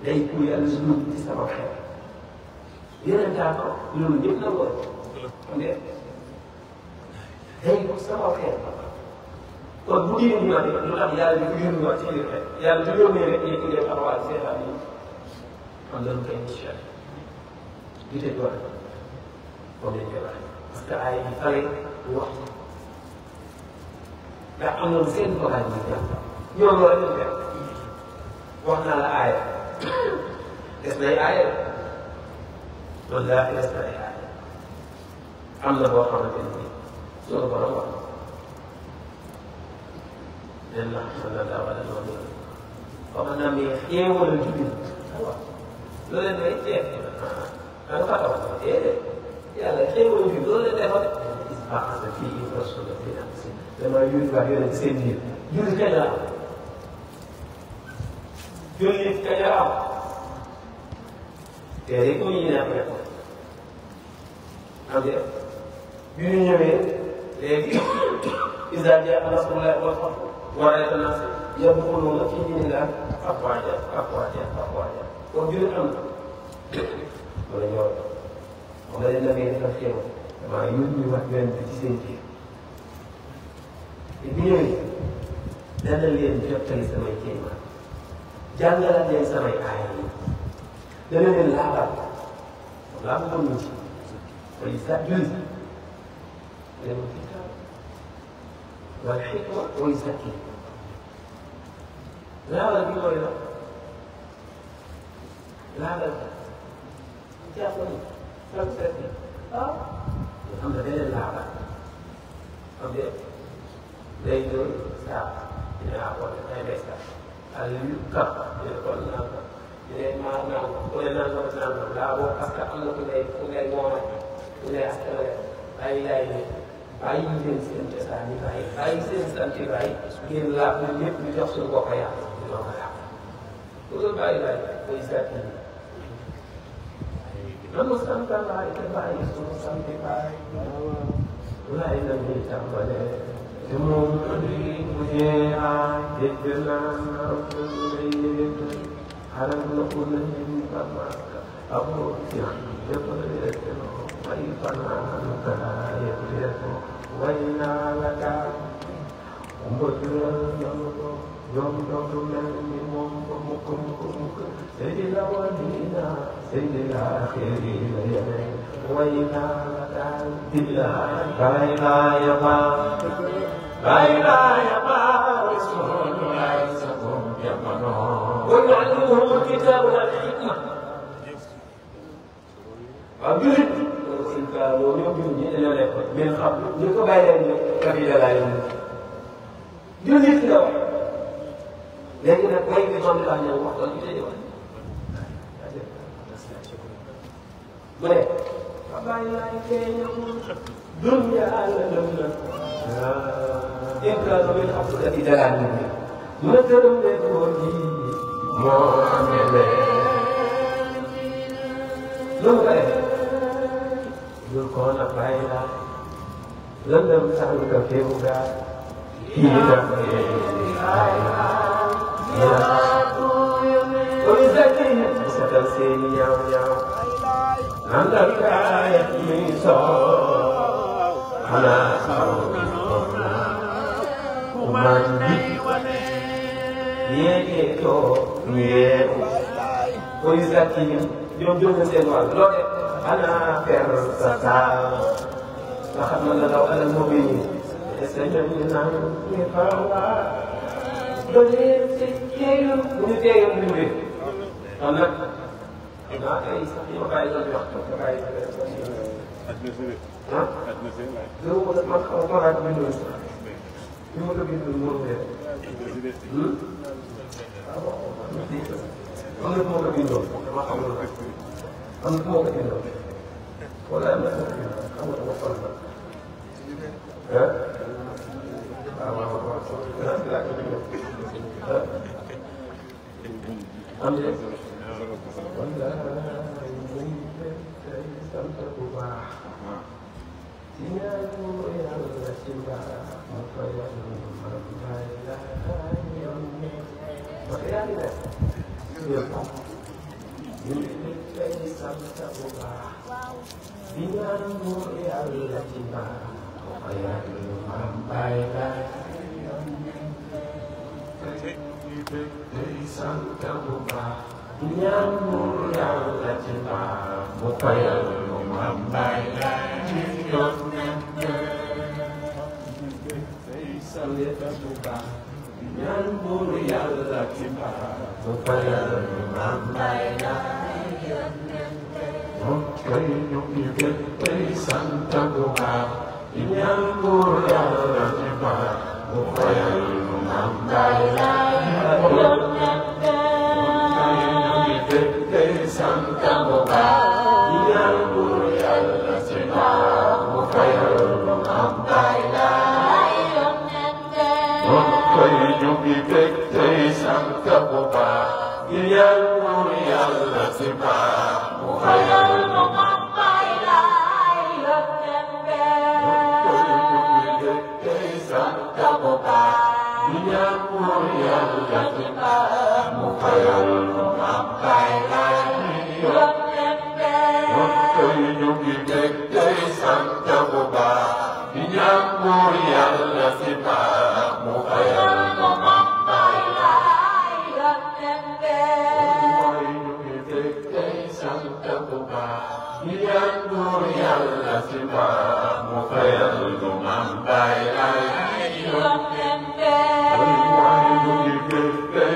day ku yàlla suñu ci sama xel yeneen taa ko loolu ñëpp la woon xam nga day ko sama xel kon bu diine ñu wax lu tax yàlla di ko yónni wax ci biir xel yàlla du yónnee rek ñu tuddee xarwaal seetaan yi xam nga lu koy incha allah di tëj wax comme ni ñu koy waxee parce que ay yi fale wax ndax am na lu seen bagage bi jàpp ñoom loolu lañ def wax naa la aaya des nay aaya wallaahi des na ay aaya am na boo xamante ni sunu borom wax leen la xam na daa wala noonu ba ma namee xéewal a jubbi waaw loolu leen may ceeb da nga fàtte wax déedéet yàlla xéewal a jubbi loolu leen defal baax na fii rasul damaa yónni waa yónni ci seen biir julli kañ la am julli kañ la am te rek ñu ñu naan rek xam nga bi ñu ñëwee léegi isa jaa nasrullahi wal fath wa ra'ayta an-naasa yadkhuluuna fii diinillaahi afwaaja kon julli am na wala ñoo xam nga dañ la may defal xéewal damaa yónni wax yónni ci seen biir te bi ñëwee dana leen jottali samay kéemaan jàngalaat leen samay aaya yi dana leen laabal laa bëggoon ñu ci wala sa julli leen kitaab wal xikma wa yuzakki laabal bi mooy la laabal jàpp ni sam set bi ah am na beneen laabal am de day doon saa dina apporté ay message al yu kap dina kon naan ko dina maa naan ko ku ne naan ko naan ko laaboo parce que am na ku ngay mooma ku ne askan ay yaay ne bàyyi leen seen cosaan yi bàyyi seen sant yi bàyyi ngeen laab ñun ñëpp ñu jox suñu bopp yàlla dina ko laab ku doon bàyyi koy seet yi man ma sant bàyyi te bàyyi suñu sant bàyyi walaay na ñuy tàmbalee te moom di mujjee aay dégg naa ko lay yëg xaral na ko na ñu ba màkka amoo ci yëpp rek may fanaan kaay yëpp way naa la daal mbëgg la ko ñoom dootu mel ni moom ba mukk seydi la wadina seydi la xeeri la yeneen way naa la daal billaay bàyyi laa yabaa bàyyi laa yabaa rasul ay sa boom jamono wa yuallimuhum alkitaaba wal hikma waaw jurit loolu ñoom ñun ñii dañoo nekk mais xam ñu ko bàyyee ñu kabila laa yomb jullit la wax léegi nag way bi moom laa ñëw wax ko ñu tëjee wax mu ne fa bàyyi laay feeñamul dunya la lëm la intralo min xafsati dalaan ni ma tërëm ne góor gi moo amee lu mu ko def dul ko na bàyyi laa lëndëm sànq ka féewu gaa kii na bàyyi laa koy zaki setal seeni ñaaw ñaaw nandal kaaya mi soo xanaa xaw man bi yéegee too ñu yeewu koy zaki ñoom jóg na seen wàll loo def xanaa fer sa saa nga xam ne la daw alal moo koy ñëw est ce que ñoom ñu naan ñu fawaa ba leen si teeyul bu ñu teeyul ñu wér kon nag ah ay sax yi ma bàyyi doon wax ma bàyyi ah loolu moo tax man xaw ma ko bindoon sax li ma ko bindoon moo def am na moo ko bindoon dama xamul am na moo ko bindoon wala am na moo ko bindoon xam nga dama xool ba ah waaw waaw waaw laa ko bindoon am na wala sant bu baax ci ñaanu yàlla ci baax ma fa yàlla ma bàyyi laa yoon parce que yaa ngi def ñu ngi lay sant bu baax ci ñaanu yàlla ci baax ma fa yàlla ma bàyyi laa yoon lay sant bu baax ñaanu yàlla ci baax mu fayal lu ma bàyyi laa yoon sant bu baax ñaanu yàlla ci baax mu fayal lu ma bàyyi laa yoon moom kay ñu ngi tey sant bu baax ñaanu yàlla ci baax mu fayal lu ma bàyyi laa yoon Santa Boba, Yangu Yalla Sima, Mufayal Mambaila, Mokai Yubi Bekte Santa Boba, Yangu Yalla Sima, Mufayal Mambaila, Mokai Yubi Bekte Santa Boba, Yangu Yalla Sima, Mufayal Mambaila. Mokai Yubi Bekte Santa Boba, Yangu Yalla Sima, Mufayal Mambaila. Mokai Yubi Bekte Santa Boba, Yangu Yalla Sima, Mufayal Mambaila. Mokai Yubi Bekte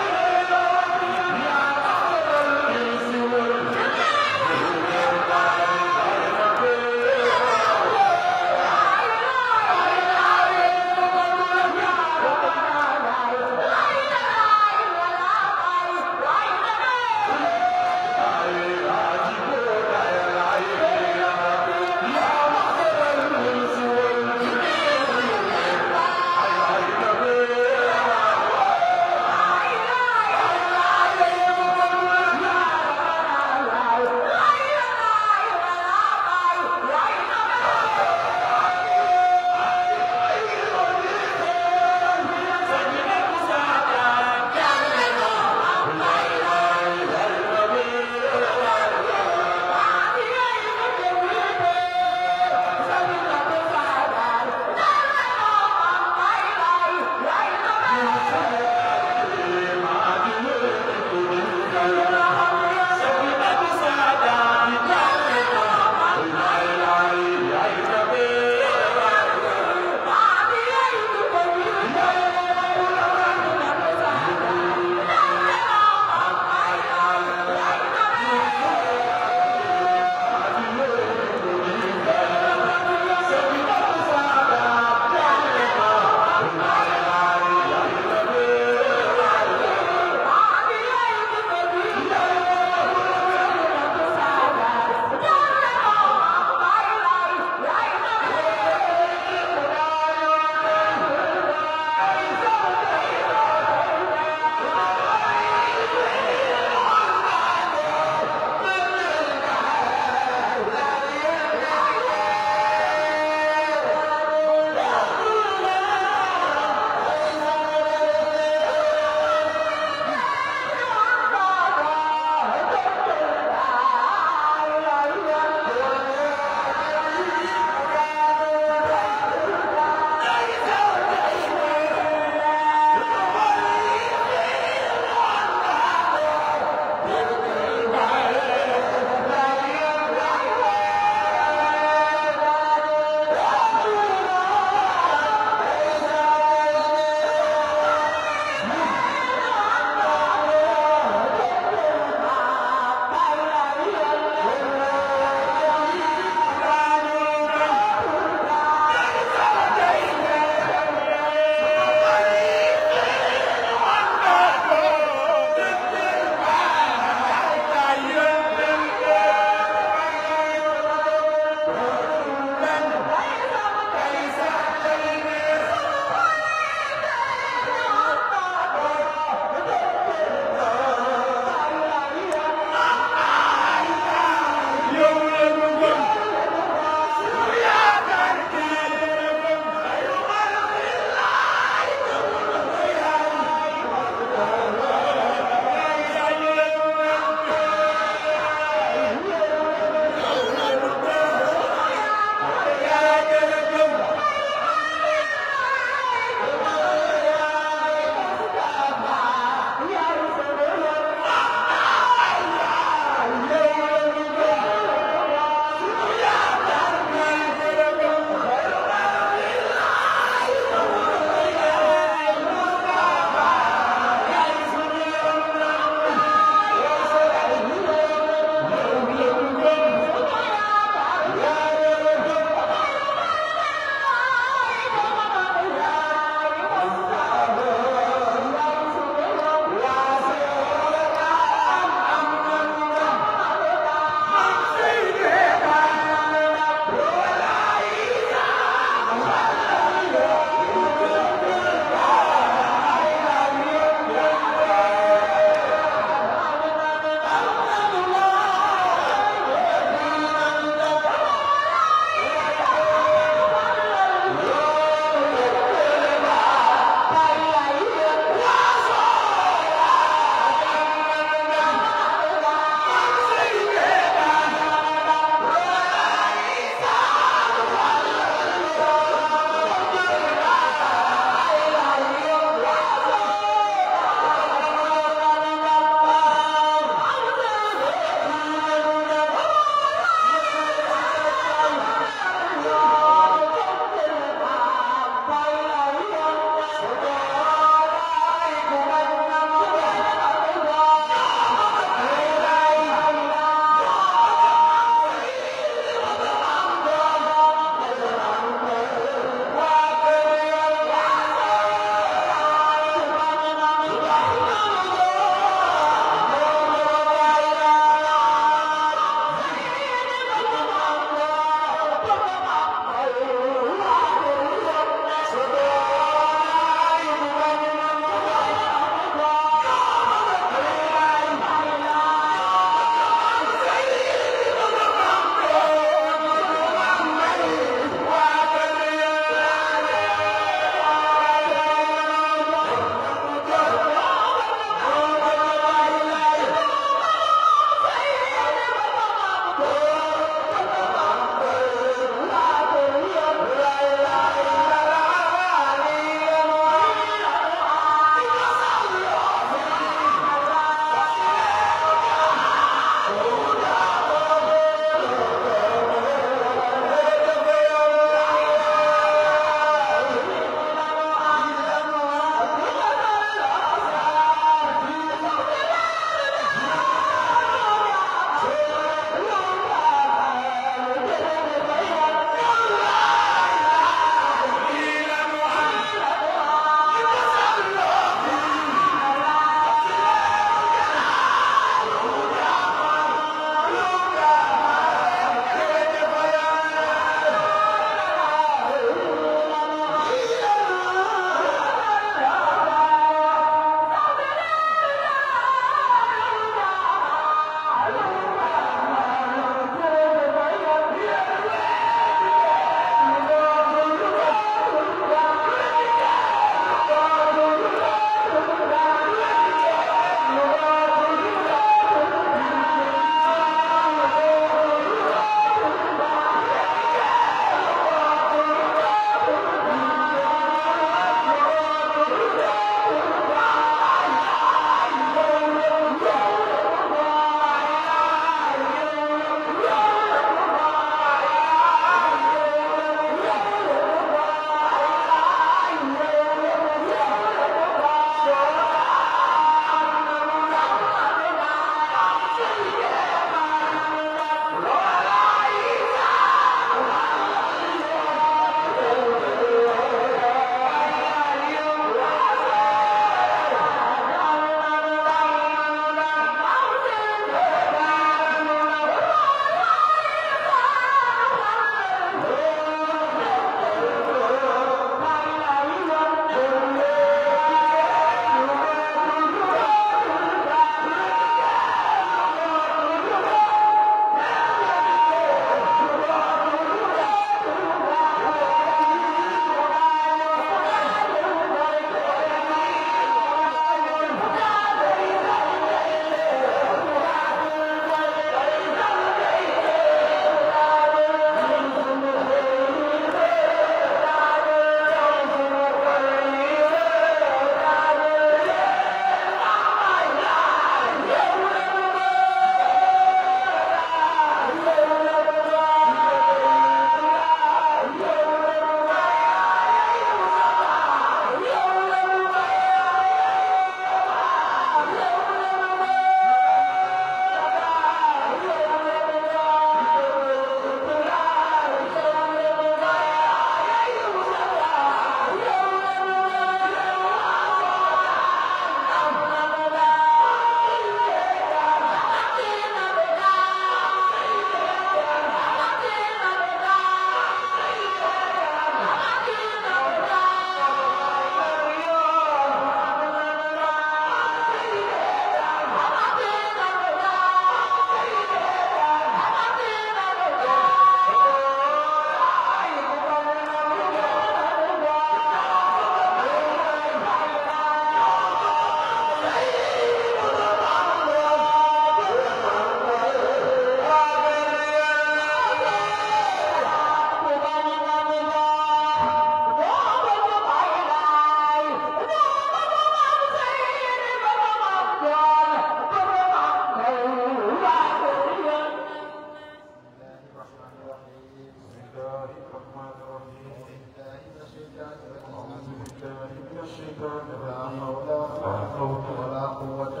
حول ولا قوة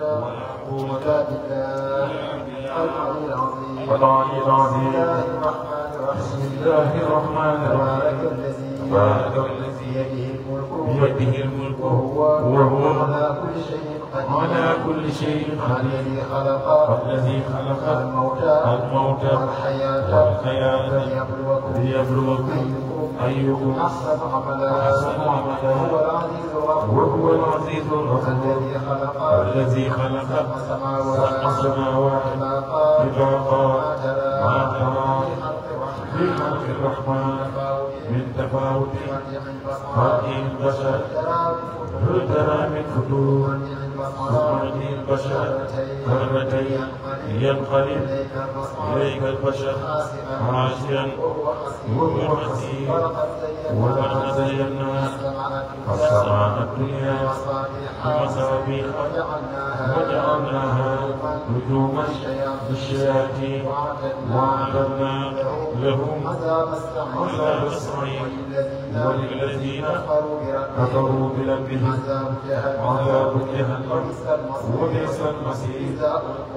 ولا إلا بالله العلي العظيم. العلي العظيم. بسم الله الرحمن الرحيم. تبارك الذي بيده الملك وهو على كل شيء قدير. على كل شيء قدير. الذي خلق الموت والحياة ليبلوكم أيكم أحسن عملا وهو العزيز الغفور الذي خلق سبع سماوات طباقا ما ترى في خلق الرحمن من تفاوت خلق البشر هل ترى من فتور خلق البشر كرتين ينقلب إليك البشر خاشعا وهو حسيب ولقد زينا السماء الدنيا بمصابيح وجعلناها نجوما للشياطين وأعتدنا لهم عذاب السعير وللذين كفروا بربهم عذاب جهنم وبئس المصير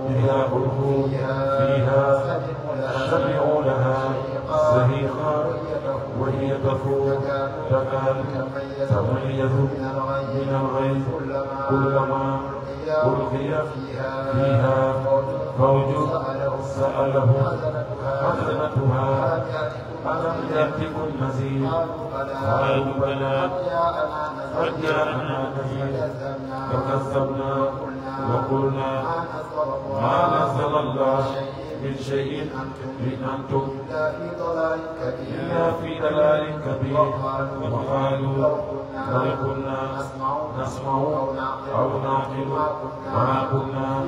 إذا ألقوا فيها سمعوا لها زهيقا وهي تفور تكاد تميز من الغيظ كلما ألقي فيها فوج سألهم خزنتها ألم يأتكم نذير قالوا بلى قد جاءنا نذير فكذبنا وقلنا ما نزل الله من شيء إن أنتم إلا في ضلال كبير وقالوا لو كنا نسمع أو نعقل ما كنا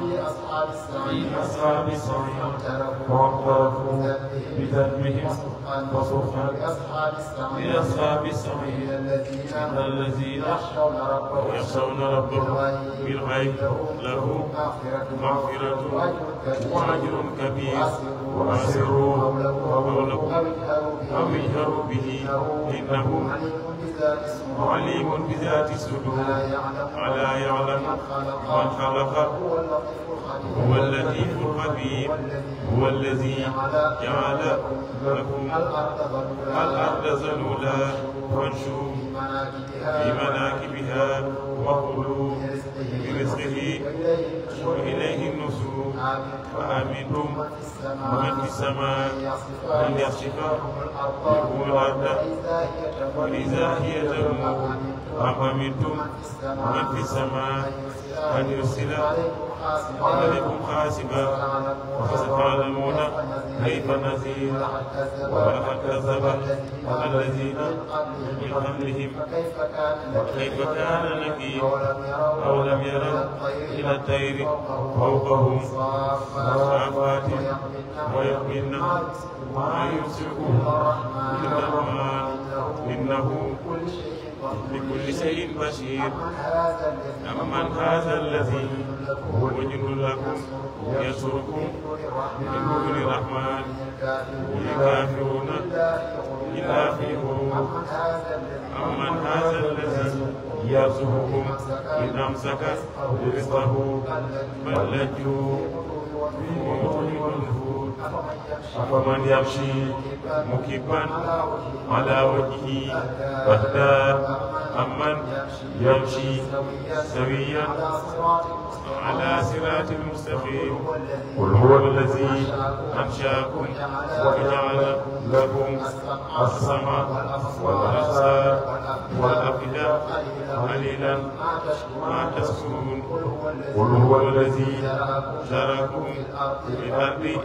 في أصحاب السعير واعترفوا بذنبهم فسحقا لأصحاب السعير إن الذين يخشون ربهم بالغيب لهم مغفرة وأجر كبير وأسروا قولهم أو اجهروا به إنه عليم بذات الصدور ألا يعلم من خلق هو اللطيف الخبير هو الذي جعل لكم الأرض ذلولا فامشوا في مناكبها وكلوا من رزقه وإليه النشور فأمنتم من في السماء أن يخسف بكم الأرض فإذا هي تمور أم أمنتم من في السماء أن يرسل عليكم حاسبا فستعلمون كيف نذير ولقد كذب الذين من قبلهم وكيف كان نكير أولم يروا إلى الطير فوقهم صافات ويقبلن ما يمسكون إلا الرحمن إنه بكل شيء بشير أمن هذا الذي هو جند لكم يسركم من دون الرحمن الكافرون إلا في غرور أمن هذا الذي يرزقكم إن أمسك رزقه بل لجوا في بطون النفور أفمن يمشي مكبا على وجهه أهدى أمن يمشي سويا على صراط المستقيم قل هو الذي أنشأكم وجعل لكم السمع والأبصار والأفئدة قليلا ما تشكرون قل هو الذي ذرأكم في الأرض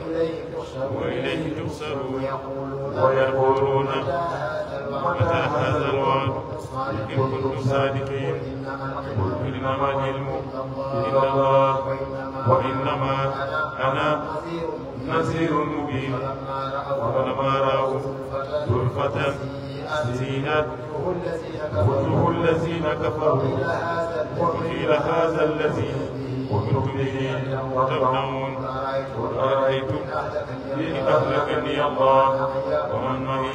وإليه تحشرون ويقولون متى هذا الوعد إن كنتم صادقين قل إنما العلم عند الله وإنما أنا نذير مبين ولما رأوا زلفة زينت وجوه الذين كفروا وقيل هذا الذي به تبدون قل أرأيتم إن أهلكني الله ومن معي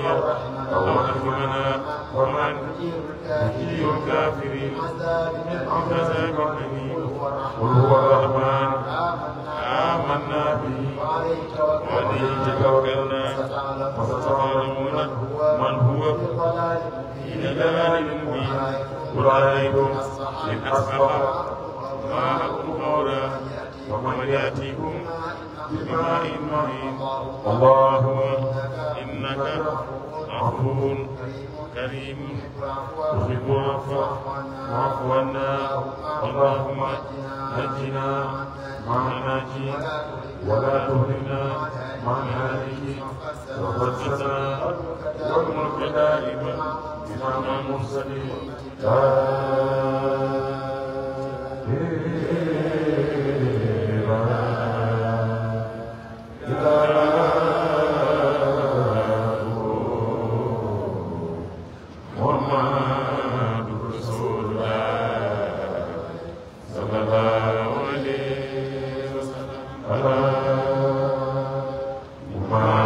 أو رحمنا ومن يجير الكافرين من عذاب أليم قل هو الرحمن آمنا به وعليه توكلنا فستعلمون من هو في ضلال مبين قل أرأيتم إن أصبح ماءكم غورا ومن يأتيكم بماء معين اللهم إنك عفو كريم تحب العفو فاعف عنا اللهم نجنا مع الناجين ولا تهلكنا مع الهالكين وفتنا والملك دائما بمعنى المرسلين Wow.